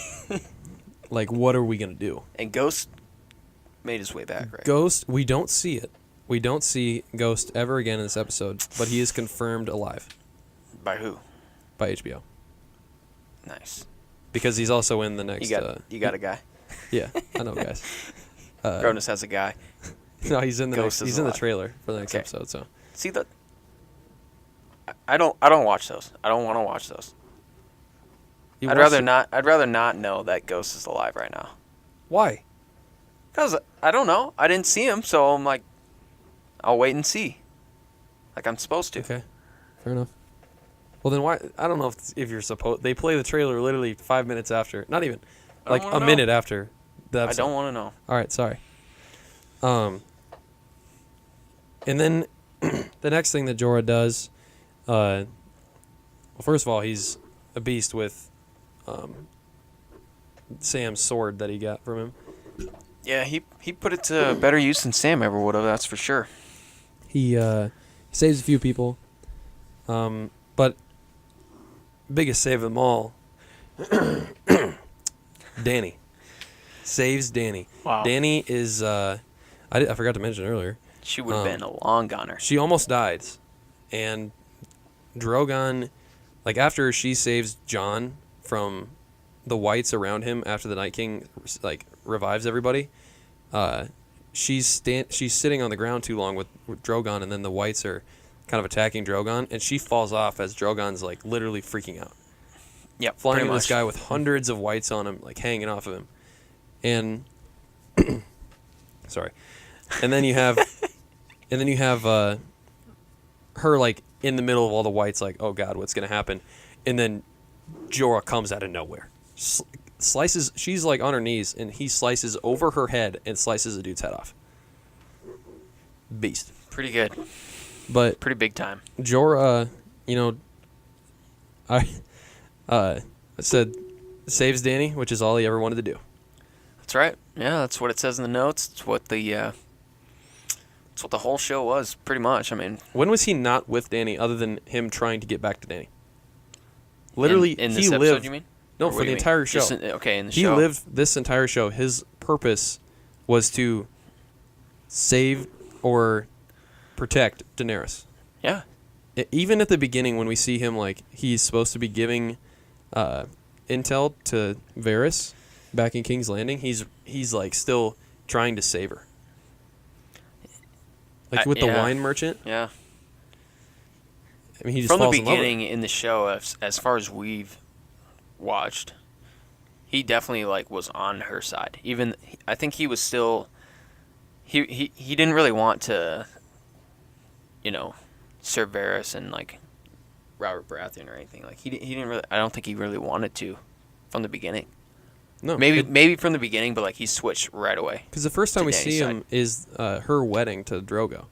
Like, what are we going to do? And Ghost made his way back, right? Ghost, we don't see it. We don't see Ghost ever again in this episode, but he is confirmed alive By who? by HBO. Nice. Because he's also in the next... You got a guy. Yeah, I know, guys. Cronus has a guy. No, he's in the Ghost next, is he's in the alive. trailer for the next Okay. episode, so... See that? I don't watch those. I don't want to watch those. You I'd watched rather it- not. I'd rather not know that Ghost is alive right now. Why? Cause I don't know. I didn't see him, so I'm like, I'll wait and see. Like I'm supposed to. Okay, fair enough. Well, then why? I don't know if you're supposed. They play the trailer literally 5 minutes after, not even, I don't like wanna a know. minute after. The I episode. don't want to know. All right, sorry. And then the next thing that Jorah does, well, first of all, he's a beast with Sam's sword that he got from him. Yeah, he put it to better use than Sam ever would have. That's for sure. He saves a few people, but biggest save of them all, Danny saves Danny. Wow. Danny is I forgot to mention earlier. She would have been a long goner. She almost dies, and Drogon, like after she saves Jon from the whites around him after the Night King like revives everybody, she's sitting on the ground too long with Drogon, and then the whites are kind of attacking Drogon, and she falls off as Drogon's like literally freaking out. Yep, Flying pretty into this much. guy with hundreds of whites on him, like hanging off of him, and sorry, and then you have her like in the middle of all the whites, like, oh god, what's gonna happen? And then Jorah comes out of nowhere, slices. She's like on her knees, and he slices over her head and slices a dude's head off. Beast. Pretty good. But Pretty big time. Jorah, I said saves Danny, which is all he ever wanted to do. That's right. Yeah, that's what it says in the notes. It's what the whole show was, pretty much. I mean, When was he not with Danny, other than him trying to get back to Danny? Literally, in he this episode, lived. you mean? No, Or for what do the you mean? entire show. Just in the He show. lived this entire show. His purpose was to save or protect Daenerys. Yeah. Even at the beginning, when we see him, like he's supposed to be giving intel to Varys back in King's Landing, he's like still trying to save her. Like with the yeah. wine merchant. Yeah. I mean, he just From the falls in love with her. beginning in the show, as far as we've watched, he definitely like was on her side. Even I think he was still he didn't really want to, serve Varys and like Robert Baratheon or anything. Like he didn't really. I don't think he really wanted to from the beginning. No, Maybe from the beginning, but like he switched right away. because the first time to we Danny's see side. him is her wedding to Drogo,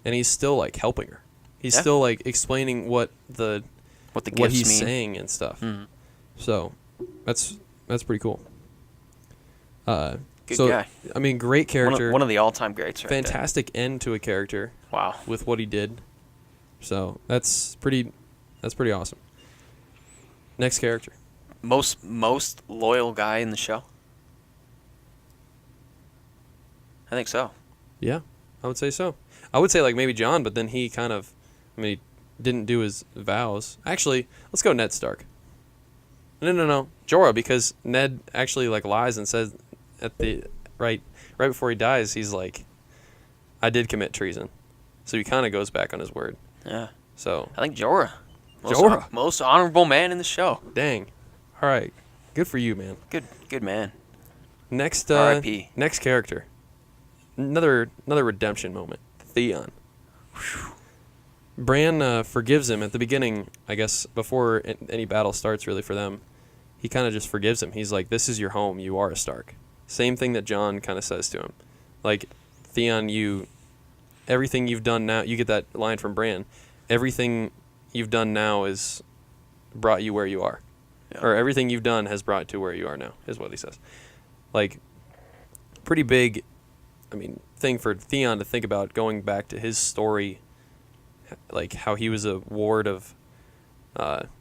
and he's still like helping her. He's Yeah. still like explaining what What the what gifts he's mean. saying and stuff. Mhm. So that's pretty cool. Good so, guy. I mean, great character. One of the all-time greats. Right fantastic end to a character There. Wow. with what he did. So that's pretty awesome. Next character. Most loyal guy in the show. I think so. Yeah, I would say so. I would say like maybe Jon, but then he kind of, he didn't do his vows. Actually, let's go Ned Stark. No, Jorah, because Ned actually like lies and says at the right before he dies, he's like, I did commit treason. So he kind of goes back on his word. Yeah. So I think Jorah. Jorah. Most honorable man in the show. dang, all right, good for you, man. Good man. Next, R.I.P.. next character. Another redemption moment. Theon. Bran forgives him at the beginning, I guess, before any battle starts really for them. He kind of just forgives him. He's like, this is your home. You are a Stark. Same thing that Jon kind of says to him. Like, Theon, everything you've done now, you get that line from Bran, everything you've done now is brought you where you are. Yeah. Or everything you've done has brought to where you are now, is what he says. Like, pretty big, thing for Theon to think about, going back to his story, like how he was a ward of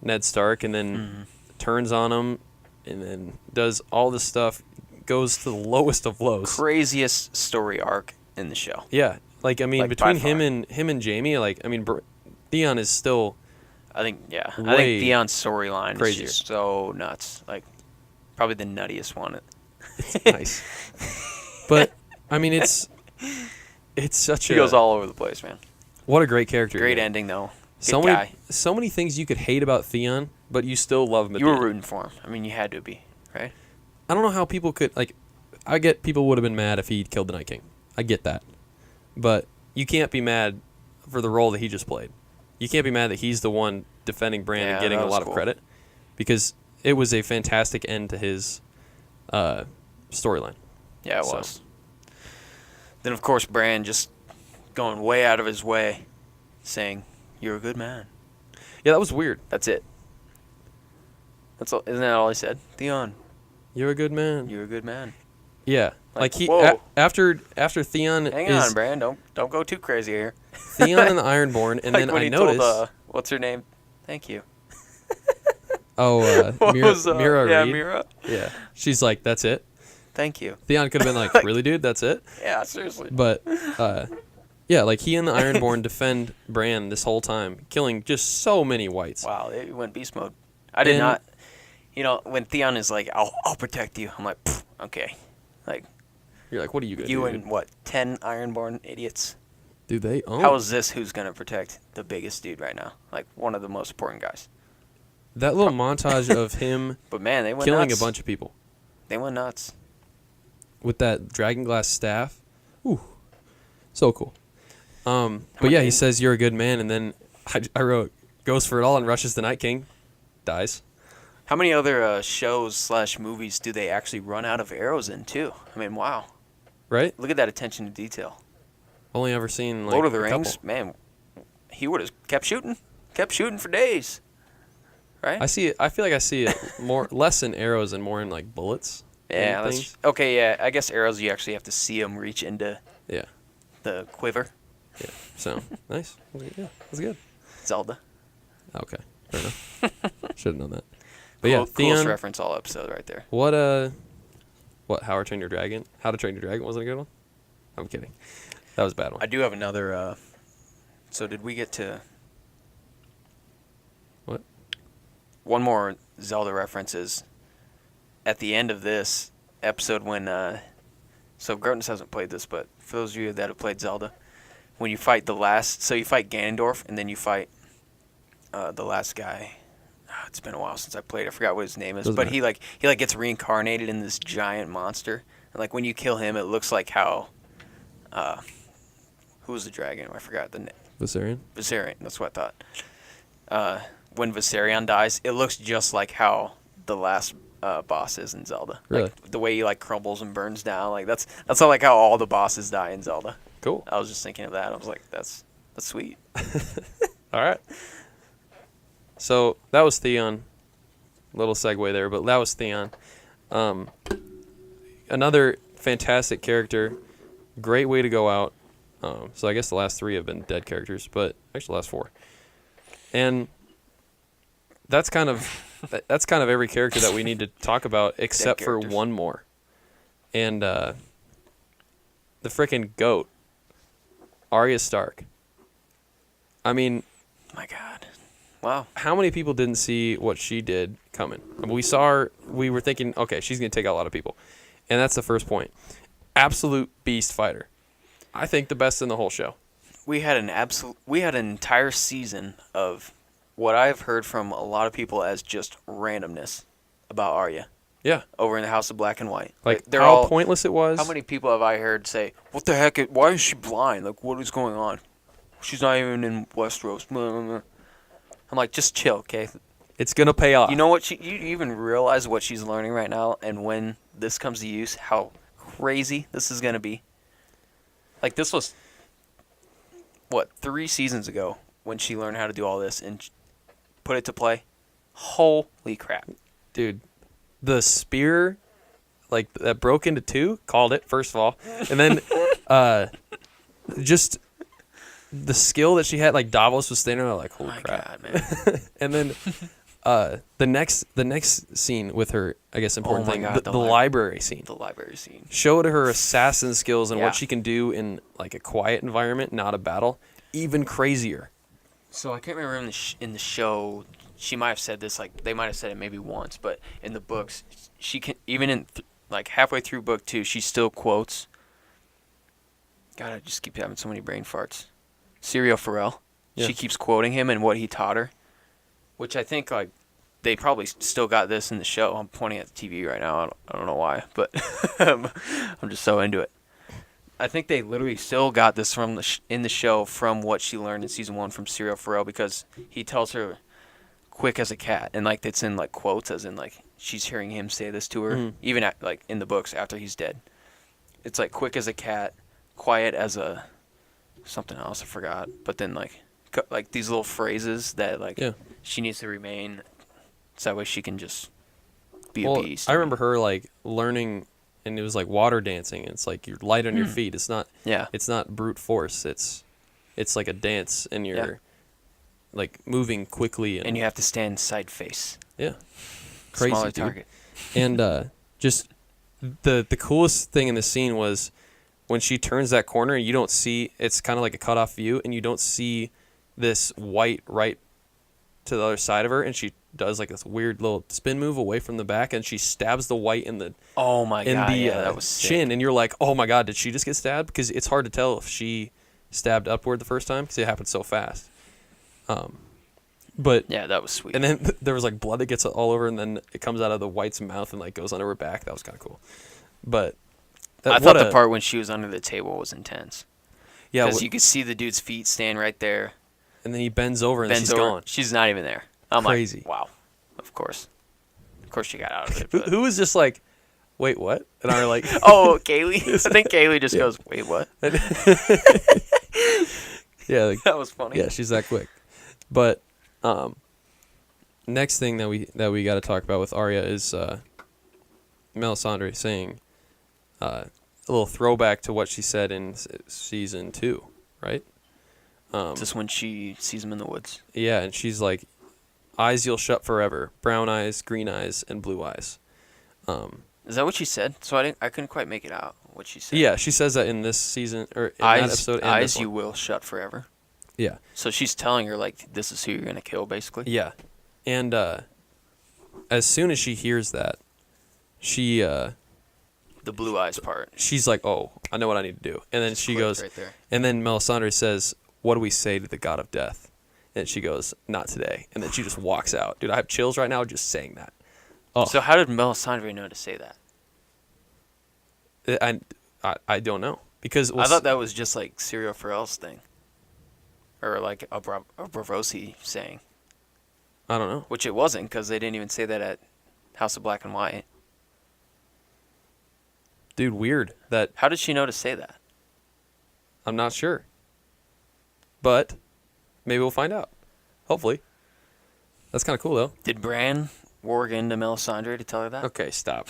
Ned Stark and then turns on him and then does all this stuff, goes to the lowest of lows. Craziest story arc in the show. Yeah, like Like, between by far. him and Jaime, Theon is still I think I Way think Theon's storyline crazier. is just so nuts. Like probably the nuttiest one. nice. But it's such He a goes all over the place, man. what a great character. Great man. ending though. Good So guy. many things you could hate about Theon, but you still love him. At You the were end. rooting for him. I mean, you had to be, right? I don't know how people could I get people would have been mad if he killed the Night King. I get that, but you can't be mad for the role that he just played. You can't be mad that he's the one defending Bran Yeah, and getting that a was lot cool. of credit, because it was a fantastic end to his storyline. Yeah, it So. was. Then of course Bran just going way out of his way, saying, "You're a good man." Yeah, that was weird. That's it. That's all. Isn't that all he said? Theon, You're a good man. You're a good man. Yeah, like he whoa. after Theon Hang is on, Bran. Don't go too crazy here. Theon and the Ironborn, and Like then when I he noticed. told, what's her name? Thank you. What Mira yeah, Reed. Mira. Yeah, she's like, that's it. Thank you. Theon could have been like, really, dude, that's it. Yeah, seriously. But yeah, like he and the Ironborn defend Bran this whole time, killing just so many whites. Wow, it went beast mode. I did And- not. You know, when Theon is like, I'll protect you. I'm like, "Pfft, okay. Like, You're like, what are you gonna you do? and what, 10 Ironborn idiots? Do they own? How is this who's going to protect the biggest dude right now? Like, one of the most important guys. That little montage of him But man, they went killing nuts. a bunch of people They went nuts. with that dragon glass staff. Ooh, so cool. But many yeah, he names? says you're a good man, and then I wrote goes for it all and rushes the Night King, dies. How many other shows/movies do they actually run out of arrows in, too? I mean, wow. Right? Look at that attention to detail. Only ever seen like Lord of the a Rings, couple. man, he would have kept shooting for days. Right? I see it. I feel like I see it less in arrows and more in like bullets. Yeah, and that's things. okay. Yeah, I guess arrows you actually have to see them reach into Yeah. the quiver. Yeah. So nice. Yeah, that's good. Zelda. Okay. Fair enough. Should have known that. But yeah, Coolest Theon. reference all episode right there. What How to Train Your Dragon? How to Train Your Dragon wasn't a good one. I'm kidding. That was a bad one. I do have another. So did we get to What? one more Zelda references at the end of this episode when? So Grotus hasn't played this, but for those of you that have played Zelda, when you fight you fight Ganondorf and then you fight the last guy. It's been a while since I played. I forgot what his name is, Doesn't but matter. he gets reincarnated in this giant monster. And like when you kill him, it looks like how who was the dragon? I forgot the name. Viserion. Viserion. That's what I thought. When Viserion dies, it looks just like how the last boss is in Zelda. Really? Like the way he like crumbles and burns down. Like that's how like how all the bosses die in Zelda. Cool. I was just thinking of that. I was like, that's sweet. All right. So that was Theon. Little segue there, but that was Theon. Another fantastic character. Great way to go out. So I guess the last 3 have been dead characters, but actually the last 4. And that's kind of every character that we need to talk about except for characters. one more. And the frickin' goat, Arya Stark. I mean, My God. Wow. how many people didn't see what she did coming? We saw her. We were thinking, okay, she's going to take out a lot of people. And that's the first point. Absolute beast fighter. I think the best in the whole show. We had an entire season of what I've heard from a lot of people as just randomness about Arya Yeah. over in the House of Black and White. Like, they're how all pointless it was. How many people have I heard say, "What the heck? Why is she blind? Like, what is going on? She's not even in Westeros." Blah, blah, blah." I'm like, just chill, okay? It's going to pay off. You know what? You even realize what she's learning right now, and when this comes to use, how crazy this is gonna be. Like this was, what, 3 seasons ago when she learned how to do all this and put it to play. Holy crap! Dude, the spear, like, that broke into 2, called it, first of all. And then just the skill that she had, like, Davos was standing there like, holy My crap. God, man. And then the next scene with her, I guess, important Oh my thing, God, the the library scene. The library scene. Showed her assassin skills and Yeah. what she can do in, like, a quiet environment, not a battle. Even crazier. So I can't remember in the show. She might have said this, like they might have said it maybe once, but in the books, she can even in like halfway through book 2, she still quotes. God, I just keep having so many brain farts. Serial Pharrell. Yeah. She keeps quoting him and what he taught her, which I think like they probably still got this in the show. I'm pointing at the TV right now. I don't know why, but I'm just so into it. I think they literally still got this from in the show from what she learned in season 1 from Serial Pharrell, because he tells her quick as a cat, and like it's in like quotes as in like she's hearing him say this to her, even like in the books after he's dead. It's like quick as a cat, quiet as a something else I forgot, but then like these little phrases that like Yeah. she needs to remain so that way she can just be Well, appeased. I remember her like learning, and it was like water dancing. It's like you're light on your feet. It's not. Yeah. It's not brute force. It's like a dance, and you're like moving quickly, And you have to stand side face. yeah, crazy, Smaller dude. target. And just the coolest thing in the scene was when she turns that corner, and you don't see. It's kind of like a cutoff view, and you don't see this white right to the other side of her, and she does like this weird little spin move away from the back, and she stabs the white in the Oh my god, yeah, that was sick. chin, and you're like, oh my god, did she just get stabbed? Because it's hard to tell if she stabbed upward the first time because it happened so fast. But Yeah, that was sweet. and then there was like blood that gets all over, and then it comes out of the white's mouth and like goes under her back. That was kind of cool. But I thought the part when she was under the table was intense. yeah, Because you could see the dude's feet staying right there. and then he bends over and Bends she's over. gone. She's not even there. I'm Crazy. like, wow. Of course she got out of it. Who, But. who was just like, wait, what? And I were like, Oh, Kaylee. I think Kaylee just goes, wait, what? yeah, like, That was funny. yeah, she's that quick. But next thing that we got to talk about with Arya is Melisandre saying a little throwback to what she said in season 2, right? Just when she sees him in the woods. Yeah, and she's like, eyes you'll shut forever, brown eyes, green eyes, and blue eyes. Is that what she said? So I couldn't quite make it out what she said. Yeah, she says that in this season, or in that episode. And Eyes this you one. will shut forever. Yeah. So she's telling her, like, this is who you're going to kill, basically? Yeah. And as soon as she hears that, she The blue eyes part. she's like, "Oh, I know what I need to do." And then she Clicked goes, right there. and then Melisandre says, "What do we say to the god of death?" And she goes, "Not today." And then she just walks out. Dude, I have chills right now just saying that. Oh, So how did Melisandre know to say that? I don't know because I thought that was just like Serial Pharrell's thing. Or like a Bravosi saying. I don't know. Which it wasn't, because they didn't even say that at House of Black and White. Dude, weird that How did she know to say that? I'm not sure. But maybe we'll find out. Hopefully. That's kind of cool though. Did Bran warg into Melisandre to tell her that? Okay, stop.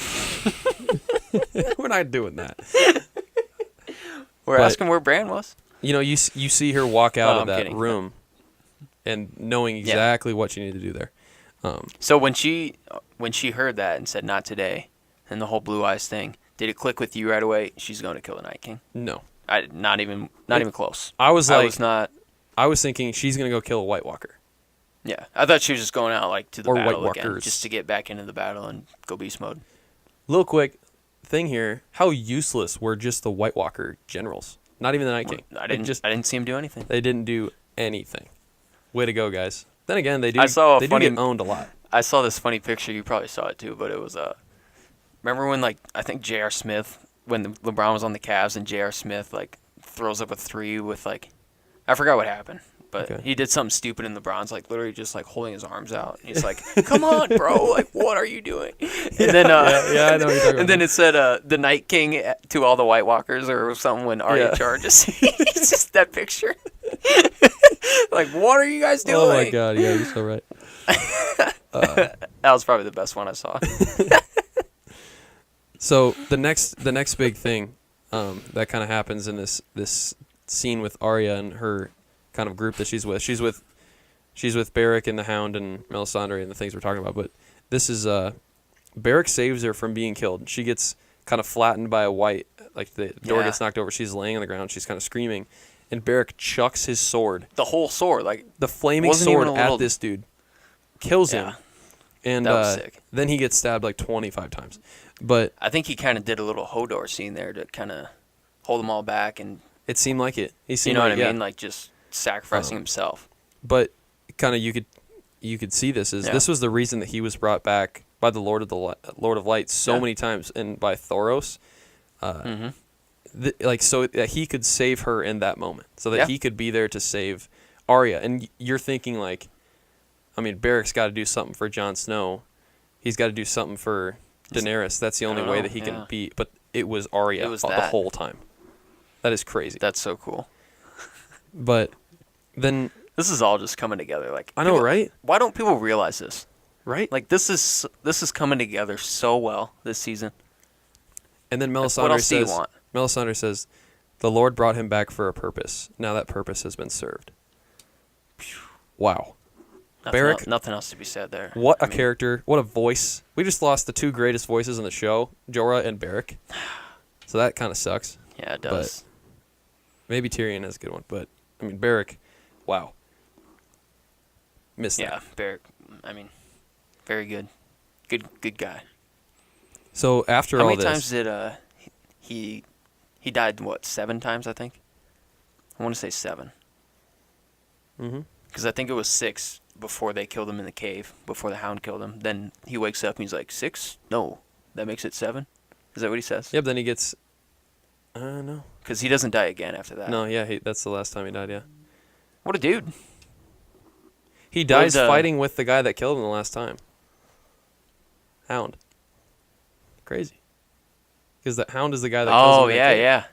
We're not doing that. We're But- asking where Bran was. You know, you see her walk out Oh, of I'm that kidding. room and knowing exactly what she needed to do there. So when she heard that and said not today, and the whole blue eyes thing, did it click with you right away? She's going to kill the Night King. No. Not even close. I was I like, was not. I was thinking she's going to go kill a White Walker. Yeah, I thought she was just going out like to the Or battle White again, Walkers. just to get back into the battle and go beast mode. Little quick thing here. How useless were just the White Walker generals? Not even the Night King. I didn't see him do anything. They didn't do anything. Way to go, guys. Then again, they do. I saw a they funny- do get owned a lot. I saw this funny picture. You probably saw it too, but it was remember when like I think J.R. Smith when LeBron was on the Cavs and J.R. Smith like throws up a three with like I forgot what happened, but Okay. he did something stupid and LeBron's like literally just like holding his arms out. And he's like, "Come on, bro! Like, what are you doing?" And then yeah, I know what you're talking and then about. it said the Night King to all the White Walkers or something when Arya Yeah. charges. It's just that picture. Like, what are you guys doing? Oh my god, yeah, you're so right. That was probably the best one I saw. So the next big thing that kind of happens in this scene with Arya and her kind of group that she's with Beric and the Hound and Melisandre and the things we're talking about. But this is Beric saves her from being killed. She gets kind of flattened by a white, like the door Yeah. gets knocked over. She's laying on the ground. She's kind of screaming, and Beric chucks his sword, The whole sword, like the flaming Wasn't sword, even a little- at this dude, kills him, Yeah. and That was sick. then he gets stabbed like 25 times. But I think he kind of did a little Hodor scene there to kind of hold them all back, and it seemed like it. He you seemed know like, what I yeah. mean, like just sacrificing himself. But kind of you could see this as Yeah. this was the reason that he was brought back by the Lord of Light so Yeah. many times and by Thoros, Hmm. like so that he could save her in that moment, so that Yeah. he could be there to save Arya. And you're thinking like, I mean, Beric's got to do something for Jon Snow. He's got to do something for Daenerys. That's the I only don't way know, that he yeah. can be. But it was Arya It was the that. whole time. That is crazy. That's so cool. But then This is all just coming together. Like I know, people- right? Why don't people realize this? Right? Like this is coming together so well this season. And then Like, what else do you want? Melisandre says, the Lord brought him back for a purpose. Now that purpose has been served. Wow. Beric? Nothing else to be said there. What I a mean, character. What a voice. We just lost the two greatest voices in the show, Jorah and Beric. So that kind of sucks. Yeah, it does. Maybe Tyrion has a good one, but I mean Beric, wow. Missed Yeah, that. Beric. I mean, very good. Good guy. So after How all many this, times did he died? What, 7 times? I think. I want to say 7. hmm Because I think it was 6 before they killed him in the cave. Before the Hound killed him. Then he wakes up and he's like, 6? No, that makes it 7. Is that what he says? Yep. Then he gets. No. Because he doesn't die again after that. No. Yeah. That's the last time he died. Yeah. What a dude. He dies Lived, fighting with the guy that killed him the last time. Hound. Crazy. Because the Hound is the guy that kills him. Oh, in that yeah, cave. yeah.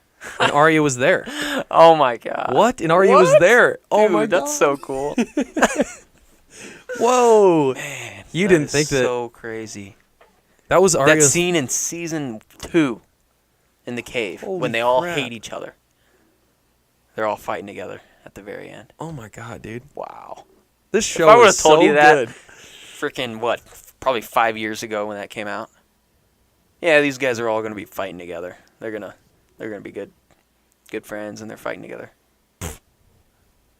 And Arya was there. Oh, my God. What? And Arya was What? there. Oh Dude, my god. that's so cool. Whoa. Man, You that didn't is think that so crazy. that was That Arya's scene in season 2 in the cave Holy when they all crap. hate each other. They're all fighting together at the very end. Oh my god, dude. Wow. This show I would've is told so you that- good. Freaking what? Probably 5 years ago when that came out. Yeah, these guys are all going to be fighting together. They're going to be good friends and they're fighting together.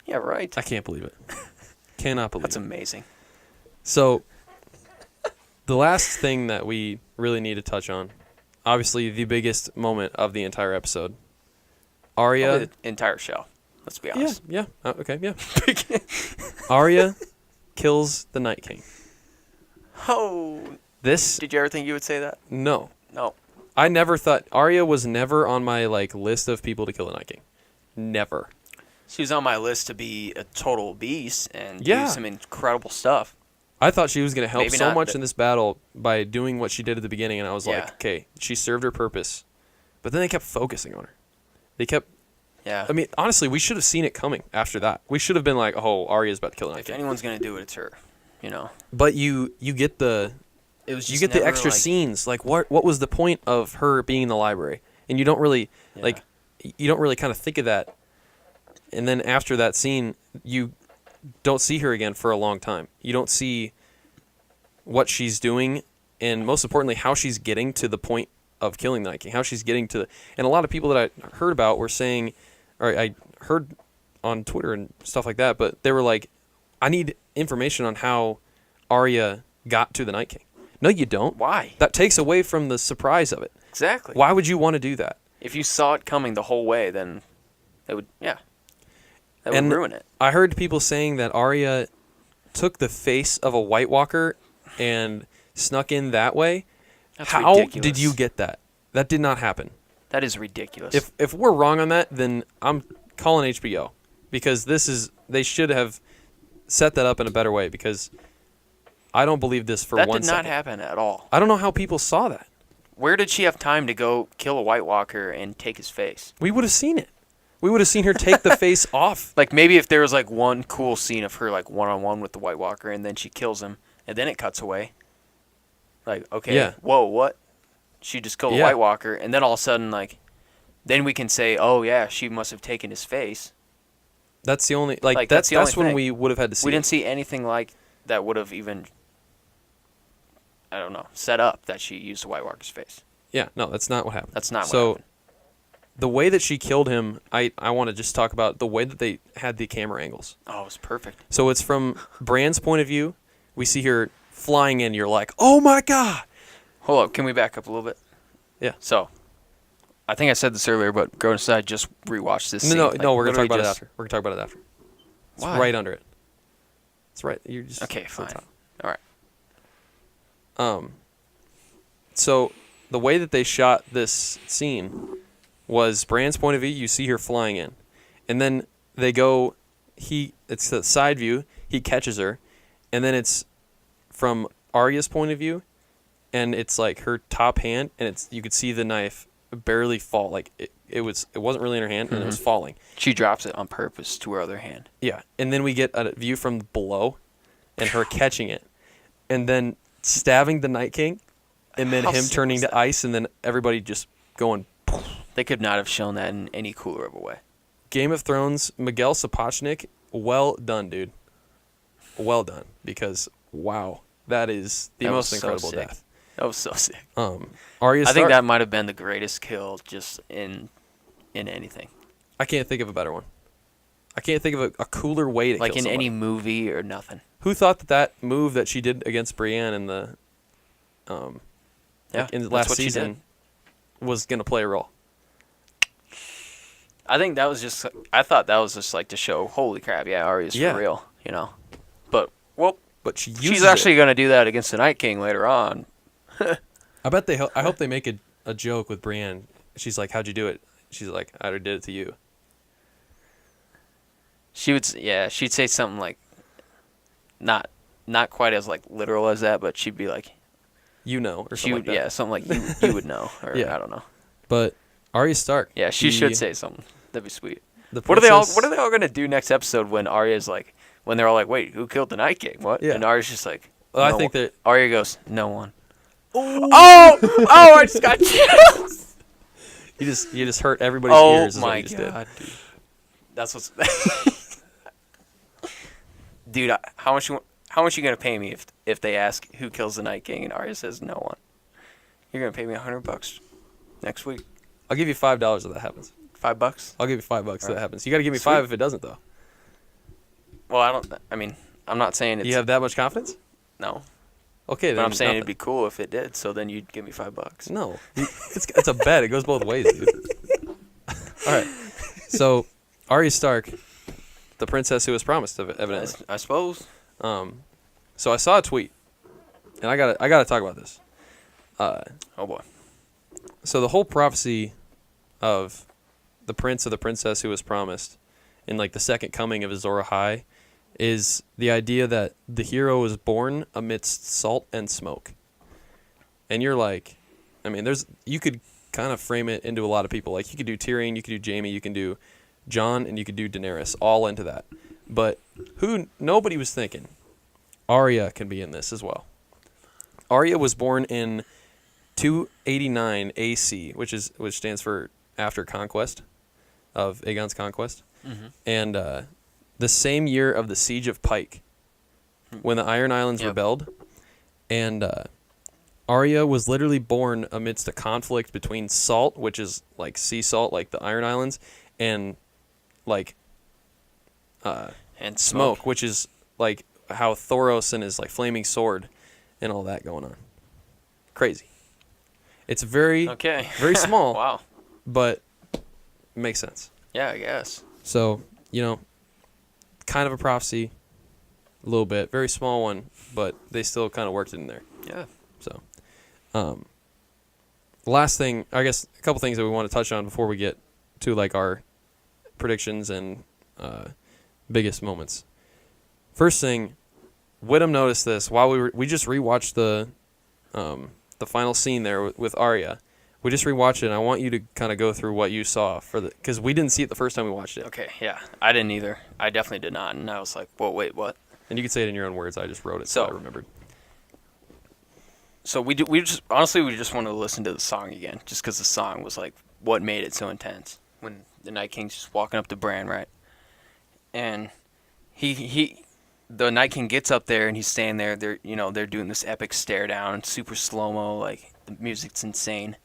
Yeah, right. I can't believe it. Cannot believe That's it. amazing. So, the last thing that we really need to touch on, obviously the biggest moment of the entire episode. Arya. Probably the entire show. Let's be Yeah, honest. yeah. Okay, yeah. Arya kills the Night King. Oh, This, did you ever think you would say that? no. No. I never thought, Arya was never on my, list of people to kill the Night King. Never. She was on my list to be a total beast and Yeah. do some incredible stuff. I thought she was going to help Maybe so not, much but- in this battle by doing what she did at the beginning, and I was Yeah. like, okay, she served her purpose. But then they kept focusing on her. They kept, Yeah. I mean, honestly, we should have seen it coming after that. We should have been like, oh, Arya's about to kill the Night If King. anyone's going to do it, it's her. You know? But you get the It was you just get the never, extra like- scenes. Like, what was the point of her being in the library? And you don't really, Yeah. you don't really kind of think of that. And then after that scene, you don't see her again for a long time. You don't see what she's doing, and most importantly, how she's getting to the point of killing the Night King. How she's getting to, and a lot of people that I heard about were saying, or I heard on Twitter and stuff like that, but they were like, I need information on how Arya got to the Night King. No, you don't. Why? That takes away from the surprise of it. Exactly. Why would you want to do that? If you saw it coming the whole way, then it would, yeah. That would And ruin it. I heard people saying that Arya took the face of a White Walker and snuck in that way. That's How ridiculous. did you get that? That did not happen. That is ridiculous. If we're wrong on that, then I'm calling HBO, because they should have set that up in a better way, because I don't believe this for that one did not second. happen at all. I don't know how people saw that. Where did she have time to go kill a White Walker and take his face? We would have seen it. We would have seen her take the face off. Like maybe if there was like one cool scene of her like one-on-one with the White Walker and then she kills him and then it cuts away. Like, okay, Yeah. whoa, what? She just killed a Yeah. White Walker and then all of a sudden like, then we can say, oh yeah, she must have taken his face. That's the only Like, that's the only that's when thing. we would have had to see. We it. didn't see anything like that would have even, I don't know, set up that she used the White Walker's face. Yeah, no, that's not what happened. That's not what so. happened. The way that she killed him, I want to just talk about the way that they had the camera angles. Oh, it was perfect. So it's from Bran's point of view. We see her flying in. You're like, oh my god! Hold up, can we back up a little bit? Yeah. So, I think I said this earlier, but Grown Aside just rewatched this scene. No, like, we're gonna talk literally about it just- after. We're gonna talk about it after. It's Why? right under it. It's right. You're just Okay, it's on fine. top. All right. So the way that they shot this scene was Bran's point of view. You see her flying in, and then they go. It's the side view. He catches her, and then it's from Arya's point of view, and it's like her top hand, and you could see the knife barely fall. Like it wasn't really in her hand, and it was falling. She drops it on purpose to her other hand. Yeah, and then we get a view from below, and her catching it, and then stabbing the Night King, and then How him sick turning was to that? ice, and then everybody just going. They could not have shown that in any cooler of a way. Game of Thrones, Miguel Sapochnik, well done, dude. Well done, because wow, that is the That was most so incredible sick. death. That was so sick. Arya I think Stark, that might have been the greatest kill just in anything. I can't think of a better one. I can't think of a cooler way to Like kill in somebody. any movie or nothing. Who thought that move that she did against Brienne in the Yeah, in the that's last what she season was gonna play a role? I think that was just. I thought that was just like to show, holy crap, yeah, Arya's Yeah. for real, you know. But well, But she uses she's it. actually going to do that against the Night King later on. I bet they. I hope they make a joke with Brienne. She's like, "How'd you do it?" She's like, "I did it to you." She'd say something like, not quite as like literal as that, but she'd be like, You know, or she something would, like that. yeah, something like you would know, or Yeah. I don't know. But Arya Stark. Yeah, she the- should say something. That'd be sweet. The What are they all princess- going to do next episode when Arya's like, when they're all like, wait, who killed the Night King? What? Yeah. And Arya's just like, Well, I "No think one." that. Arya goes, no one. Oh, I just got chills. You just hurt everybody's Oh ears. Is what my you just did. god, dude. That's what's. Dude, how much you gonna pay me if they ask who kills the Night King and Arya says no one? You're gonna pay me $100 next week. I'll give you $5 if that happens. $5? I'll give you $5 if that Alright. happens. You got to give me Sweet. $5 if it doesn't, though. Well, I'm not saying it's You have that much confidence? no, Okay, then but I'm saying nothing. it'd be cool if it did. So then you'd give me $5. No, it's a bet. It goes both ways, dude. All right. So, Arya Stark, the princess who was promised, evidently. I suppose. So I saw a tweet, and I gotta talk about this. Oh boy. So the whole prophecy of the prince or the princess who was promised in like the second coming of Azor Ahai is the idea that the hero was born amidst salt and smoke. And you're like, I mean, you could kind of frame it into a lot of people. Like you could do Tyrion, you could do Jaime, you can do Jon, and you could do Daenerys, all into that. But nobody was thinking Arya can be in this as well. Arya was born in 289 AC, which stands for after conquest of Aegon's conquest, and the same year of the siege of Pike, when the Iron Islands Yep. rebelled, and Arya was literally born amidst a conflict between salt, which is like sea salt, like the Iron Islands, and like And smoke, which is like how Thoros and his like flaming sword and all that going on. Crazy. It's very Okay. very small, Wow. but makes sense. Yeah, I guess. So, kind of a prophecy, a little bit, very small one, but they still kind of worked it in there. Yeah. So, last thing, I guess, a couple things that we want to touch on before we get to like our predictions and biggest moments. First thing, Whittam noticed this while we just rewatched the final scene there with Arya. We just rewatched it, and I want you to kind of go through what you saw because we didn't see it the first time we watched it. Okay. Yeah. I didn't either. I definitely did not. And I was like, whoa, wait, what? And you can say it in your own words. I just wrote it, so I remembered. So we just wanted to listen to the song again, just because the song was like what made it so intense. When the Night King's just walking up to Bran, right? And the Night King gets up there and he's standing there. They're doing this epic stare down, super slow mo, like the music's insane.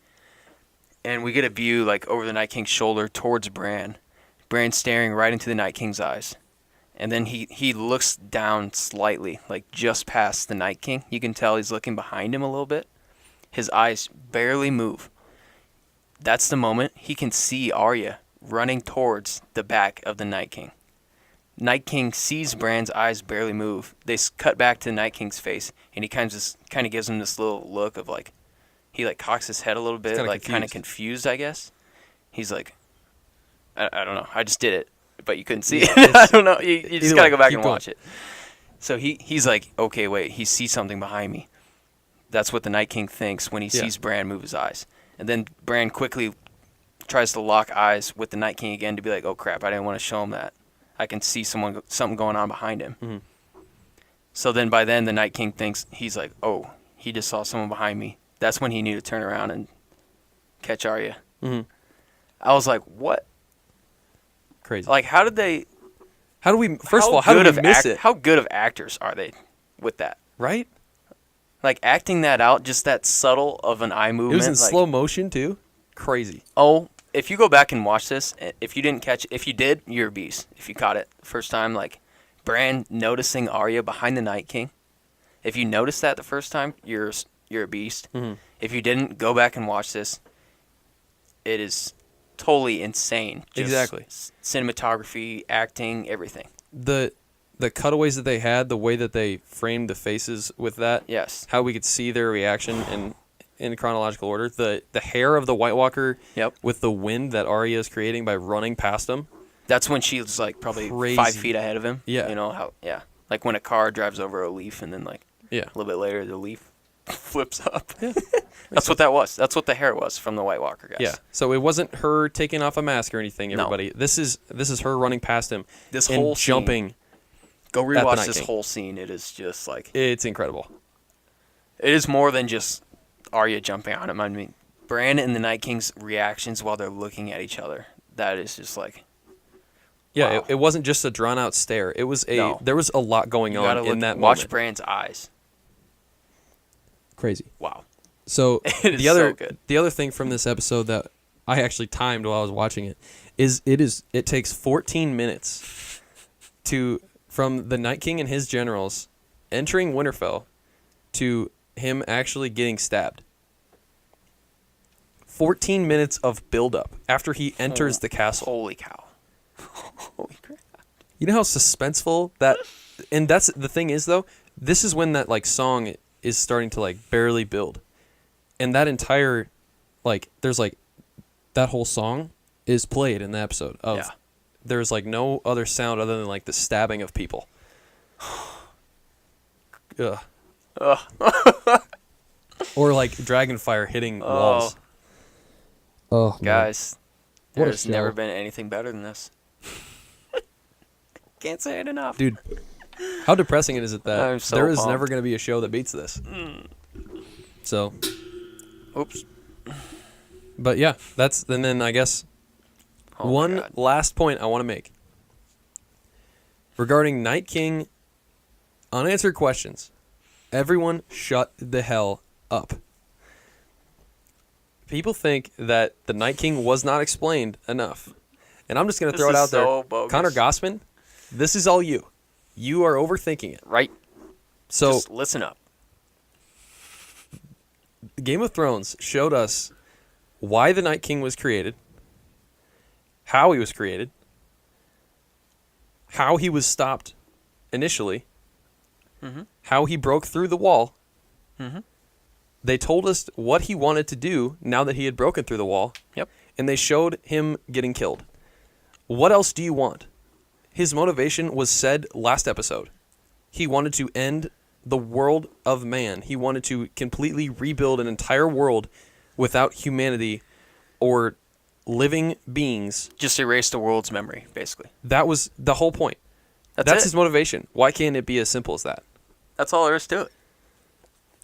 And we get a view like over the Night King's shoulder towards Bran. Bran staring right into the Night King's eyes. And then he looks down slightly, like just past the Night King. You can tell he's looking behind him a little bit. His eyes barely move. That's the moment he can see Arya running towards the back of the Night King. Night King sees Bran's eyes barely move. They cut back to the Night King's face, and he kind of gives him this little look of like, he like cocks his head a little bit, kinda like kind of confused, I guess. He's like, I don't know, I just did it, but you couldn't see it. I don't know. You just Either gotta way, go back keep and going. watch it. So he's like, okay, wait, he sees something behind me. That's what the Night King thinks when he Yeah. sees Bran move his eyes. And then Bran quickly tries to lock eyes with the Night King again to be like, oh crap, I didn't want to show him that. I can see something going on behind him. Mhm. So then by then the Night King thinks, he's like, oh, he just saw someone behind me. That's when he knew to turn around and catch Arya. Mm-hmm. I was like, what? Crazy. Like, how did they... How do we? First of all, how do we miss it? How good of actors are they with that? Right? Like, acting that out, just that subtle of an eye It movement. was in like, slow motion too. Crazy. Oh, if you go back and watch this, if you didn't catch it, if you did, you're a beast. If you caught it first time, like, Bran noticing Arya behind the Night King. If you noticed that the first time, you're a beast. Mm-hmm. If you didn't, go back and watch this. It is totally insane. Just Exactly. Cinematography, acting, everything. The cutaways that they had, the way that they framed the faces with that, Yes. how we could see their reaction in chronological order. The hair of the White Walker Yep. with the wind that Arya is creating by running past him. That's when she's like probably Crazy. 5 feet ahead of him. Yeah. You know how? Yeah. Like when a car drives over a leaf and then like Yeah. a little bit later the leaf flips up. Yeah. That's what that was. That's what the hair was from the White Walker guys. Yeah. So it wasn't her taking off a mask or anything, No. everybody. This is her running past him This and whole scene- jumping. Go the rewatch Night this King. whole scene. It is just like It's incredible. it is more than just Arya jumping on him. I mean, Bran and the Night King's reactions while they're looking at each other. That is just like Yeah, wow. it wasn't just a drawn out stare. It was No. there was a lot going you on gotta in that watch moment. Bran's eyes. Crazy. Wow. So It is the other so good. the other thing from this episode that I actually timed while I was watching it is it takes 14 minutes from the Night King and his generals entering Winterfell to him actually getting stabbed. 14 minutes of buildup after he enters the castle. Holy cow. Holy crap. You know how suspenseful that, and that's the thing is though, this is when that like song is starting to like barely build, and that entire, like there's like, that whole song is played in the episode of, Yeah. there's like no other sound other than like the stabbing of people. Ugh. Ugh. Or like dragonfire hitting walls. Oh, man. Guys, What a there's show. never been anything better than this. Can't say it enough. Dude, how depressing it is it that I'm so there is pumped. never going to be a show that beats this. So, Oops. but yeah, and then I guess Oh my one God. last point I want to make regarding Night King unanswered questions. Everyone shut the hell up. People think that the Night King was not explained enough. And I'm just going to This throw it is out there. so bogus. Connor Gossman, this is all you. You are overthinking it. Right? So, Just listen up. Game of Thrones showed us why the Night King was created, how he was created, how he was stopped initially, Mhm. how he broke through the wall. Mhm. They told us what he wanted to do now that he had broken through the wall. Yep. And they showed him getting killed. What else do you want? His motivation was said last episode. He wanted to end the world of man. He wanted to completely rebuild an entire world without humanity or living beings. Just erase the world's memory, basically. That was the whole point. That's it. his motivation. Why can't it be as simple as that? That's all there is to it.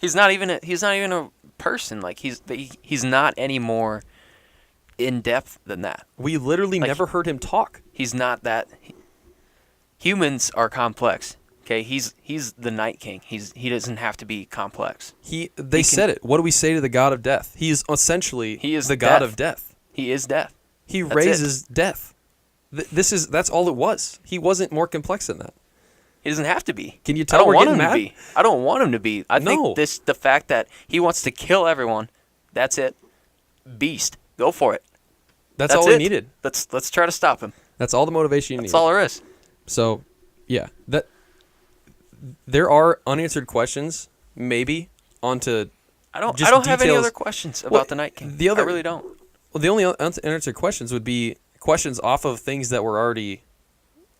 He's not even a person. Like he's not any more in depth than that. We literally Like- never heard him talk. He's not that. Humans are complex. Okay, he's the Night King. He doesn't have to be complex. They said it. What do we say to the god of death? He is essentially He is the god death. of death. He is death. He That's raises death. That's all it was. He wasn't more complex than that. He doesn't have to be. Can you I tell don't we're want getting him mad? to be. I don't want him to be. I No. think the fact that he wants to kill everyone. That's it. Beast. Go for it. That's all we needed. Let's try to stop him. That's all the motivation you That's needed. all there is. So, yeah, there are unanswered questions, maybe onto. I don't Just have any details. other questions about Well, the Night King. the other- I really don't. Well, the only unanswered questions would be questions off of things that were already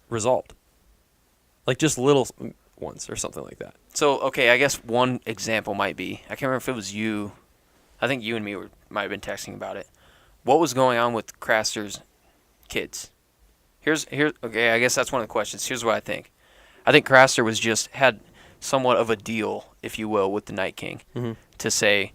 resolved, like just little ones or something like that. So, okay, I guess one example might be, I can't remember if it was you. I think you and me might have been texting about it. What was going on with Craster's kids? Here's okay, I guess that's one of the questions. Here's what I think. I think Craster had somewhat of a deal, if you will, with the Night King Mhm. to say,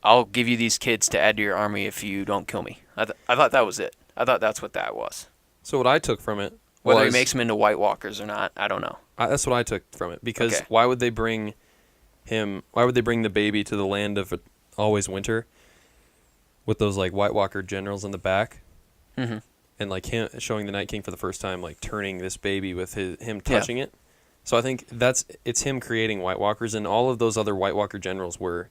I'll give you these kids to add to your army if you don't kill me. I thought that was it. I thought that's what that was. So what I took from it Whether was, he makes them into White Walkers or not, I don't know. that's what I took from it, because Okay. why would they bring the baby to the land of always winter with those like White Walker generals in the back, Mm-hmm. and like him showing the Night King for the first time, like turning this baby with him Yeah. touching it. So I think it's him creating White Walkers, and all of those other White Walker generals were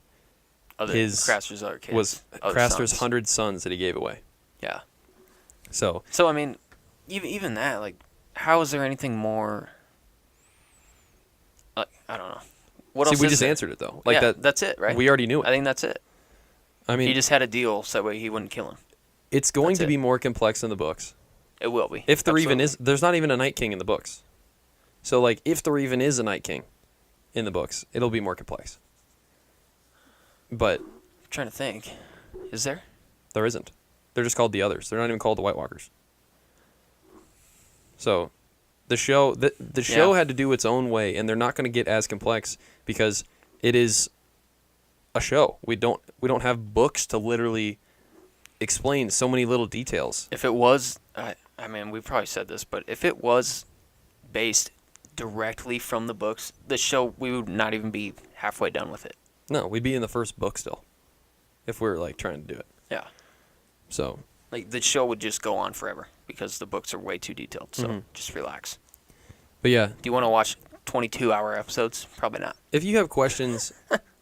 Craster's other kids. was other Craster's sons. 100 sons that he gave away. Yeah. So So, I mean, even that, like, how is there anything more... I don't know. What else we is just there? answered it though. Like Yeah, that's it, right? we already knew it. I think that's it. I mean, He just had a deal so that way he wouldn't kill him. it's going that's to it. be more complex in the books. It will be. If there even Absolutely. is, there's not even a Night King in the books. So like, if there even is a Night King in the books, it'll be more complex. But I'm trying to think. Is there? there isn't. They're just called the Others. They're not even called the White Walkers. So, the show Yeah. had to do its own way, and they're not going to get as complex because it is a show. We don't have books to literally explain so many little details. If it was, I mean, we've probably said this, but if it was based directly from the books, the show, we would not even be halfway done with it. No, we'd be in the first book still, if we were like trying to do it. Yeah. So, Like, the show would just go on forever because the books are way too detailed. So Mhm. just relax. but yeah, Do you want to watch 22-hour episodes? Probably not. if you have questions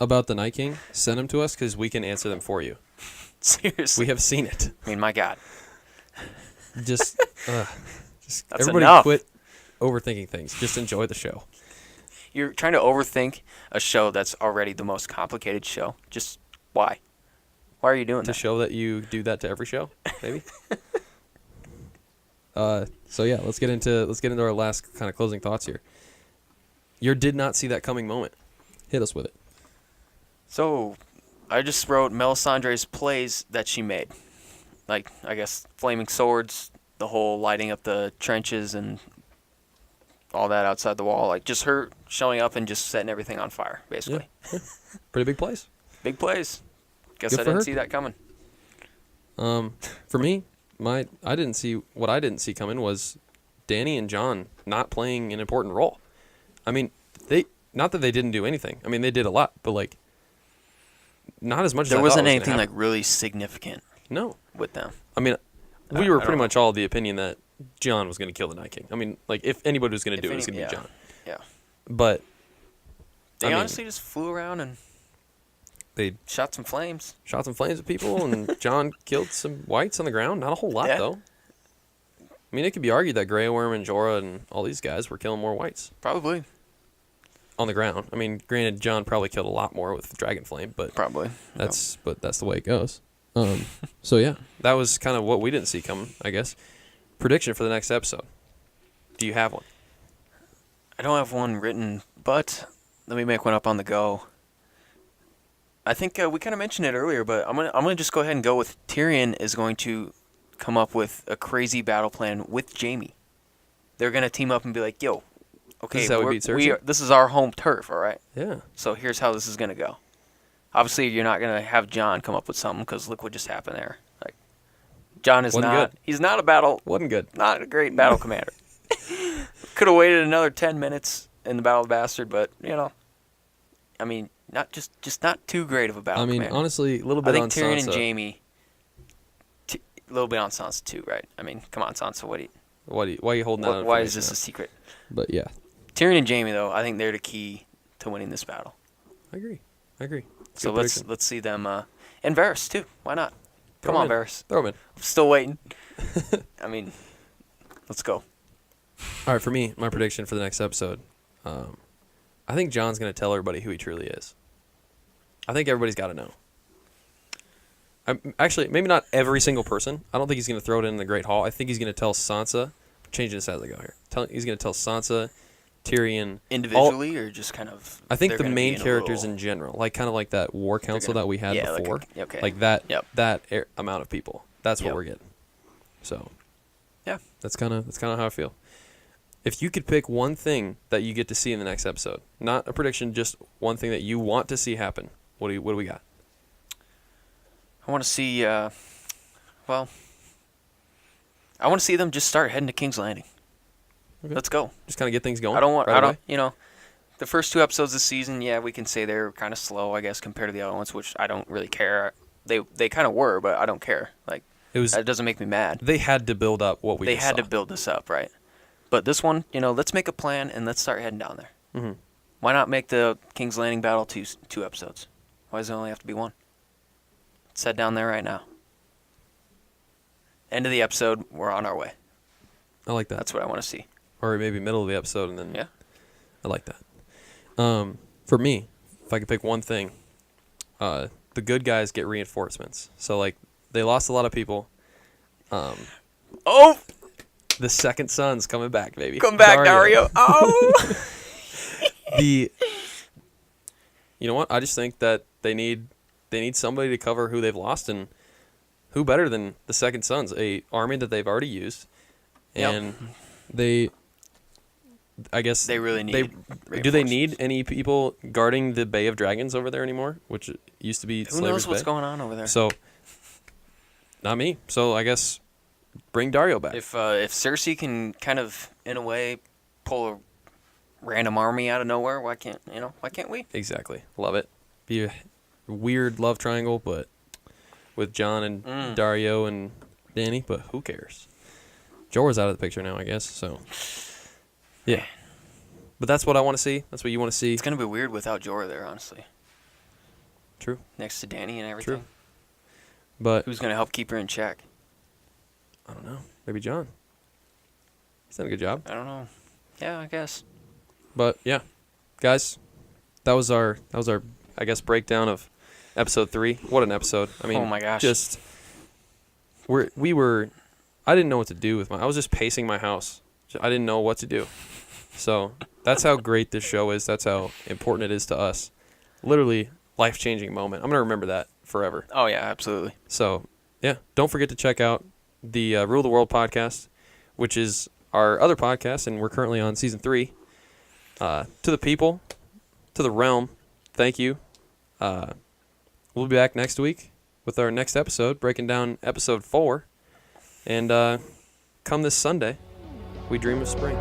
about the Night King, send them to us because we can answer them for you. Seriously. We have seen it. I mean, my God. Just That's everybody enough. quit overthinking things. Just enjoy the show. You're trying to overthink a show that's already the most complicated show. Just why? Why are you doing To that? show that you do that to every show, maybe. So yeah, let's get into our last kind of closing thoughts here. Your did not see that coming moment. Hit us with it. So, I just wrote Melisandre's plays that she made. Like, I guess, flaming swords, the whole lighting up the trenches and all that outside the wall. Like, just her showing up and just setting everything on fire, basically. Pretty big place. Big plays. Guess Good I for didn't her. see that coming. For me, what I didn't see coming was Dany and Jon not playing an important role. I mean, not that they didn't do anything. I mean, they did a lot, but like not as much as I There thought wasn't was gonna anything, like, happen. really significant No. with them. I mean, I we were don't pretty know. much all of the opinion that Jon was going to kill the Night King. I mean, like if anybody was going to If do it, it was any- going to yeah. be Jon. Yeah. But They I mean, honestly just flew around and they shot some flames. shot some flames at people, and Jon killed some whites on the ground. Not a whole lot, Yeah. though. I mean, it could be argued that Grey Worm and Jorah and all these guys were killing more whites Probably. on the ground. I mean, granted, Jon probably killed a lot more with Dragon Flame, but Probably. that's the way it goes. So yeah, that was kind of what we didn't see coming, I guess. Prediction for the next episode. Do you have one? I don't have one written, but let me make one up on the go. I think we kind of mentioned it earlier, but I'm gonna just go ahead and go with Tyrion is going to come up with a crazy battle plan with Jaime. They're gonna team up and be like, "Yo, okay, This is how we beat Cersei? this is our home turf, all right? Yeah. So here's how this is gonna go." Obviously, you're not gonna have Jon come up with something because look what just happened there. Like, Jon is Wasn't not. good. He's not a battle. Wasn't good. Not a great battle commander. Could have waited another 10 minutes in the Battle of the Bastard, but I mean, not just not too great of a battle I mean, commander. honestly, a little I bit think on Tyrion Sansa. and Jaime, a little bit on Sansa too, right? I mean, come on, Sansa, Why are you holding that? why is this information a secret? out? But yeah, Tyrion and Jaime, though, I think they're the key to winning this battle. I agree. So Good let's prediction. see them, and Varys too. Why not? Throw Come on, him in. Varys. Throw him in. I'm still waiting. I mean, let's go. All right, for me, my prediction for the next episode, I think Jon's going to tell everybody who he truly is. I think everybody's got to know. Actually, maybe not every single person. I don't think he's going to throw it in the Great Hall. I think he's going to tell Sansa. I'm changing this as I go here. He's going to tell Sansa, Tyrion. Individually or just kind of? I think they're the gonna main be in a characters little- in general, like kind of like that war council gonna- that we had yeah, like before, okay. like that Yep. amount of people. That's what Yep. we're getting. So, Yeah. that's kind of how I feel. If you could pick one thing that you get to see in the next episode, not a prediction, just one thing that you want to see happen, what do we got? I want to see, I want to see them just start heading to King's Landing. Okay. Let's go. Just kind of get things going. The first 2 episodes this season, yeah, we can say they're kind of slow, I guess, compared to the other ones, which I don't really care. They kind of were, but I don't care. Like, that doesn't make me mad. They had to build up what They had to build this up, right? But this one, let's make a plan and let's start heading down there. Mm-hmm. Why not make the King's Landing battle 2 episodes? Why does it only have to be 1? Let's head down there right now. End of the episode, we're on our way. I like that. That's what I want to see. Or maybe middle of the episode and then. Yeah. I like that. For me, if I could pick one thing, the good guys get reinforcements. So like they lost a lot of people. Oh, The second son's coming back, baby. come back, Dario. Oh. You know what? I just think that they need somebody to cover who they've lost, and who better than the second sons, a army that they've already used, and I guess They really need. do they need any people guarding the Bay of Dragons over there anymore, which used to be Who Slaver's knows what's Bay? going on over there? So, not me. So I guess bring Dario back. If Cersei can kind of, in a way, pull a random army out of nowhere, why can't we? Exactly. Love it. Be a weird love triangle, but with Jon and Dario and Dany, but who cares? Jorah's out of the picture now, I guess, so. Yeah. But that's what I want to see. That's what you want to see. It's gonna be weird without Jorah there, honestly. True. Next to Dany and everything. True. But Who's gonna help keep her in check? I don't know. Maybe Jon. He's done a good job. I don't know. Yeah, I guess. But yeah, guys, that was our I guess breakdown of episode 3. What an episode! I mean, Oh my gosh. just we were. I didn't know what to do with I was just pacing my house. I didn't know what to do. So that's how great this show is. That's how important it is to us. Literally life-changing moment. I'm gonna remember that forever. Oh yeah, absolutely. So yeah, don't forget to check out the Rule the World podcast, which is our other podcast, and we're currently on season 3. To the people, to the realm, thank you. We'll be back next week with our next episode, breaking down episode 4. And come this Sunday, we dream of spring.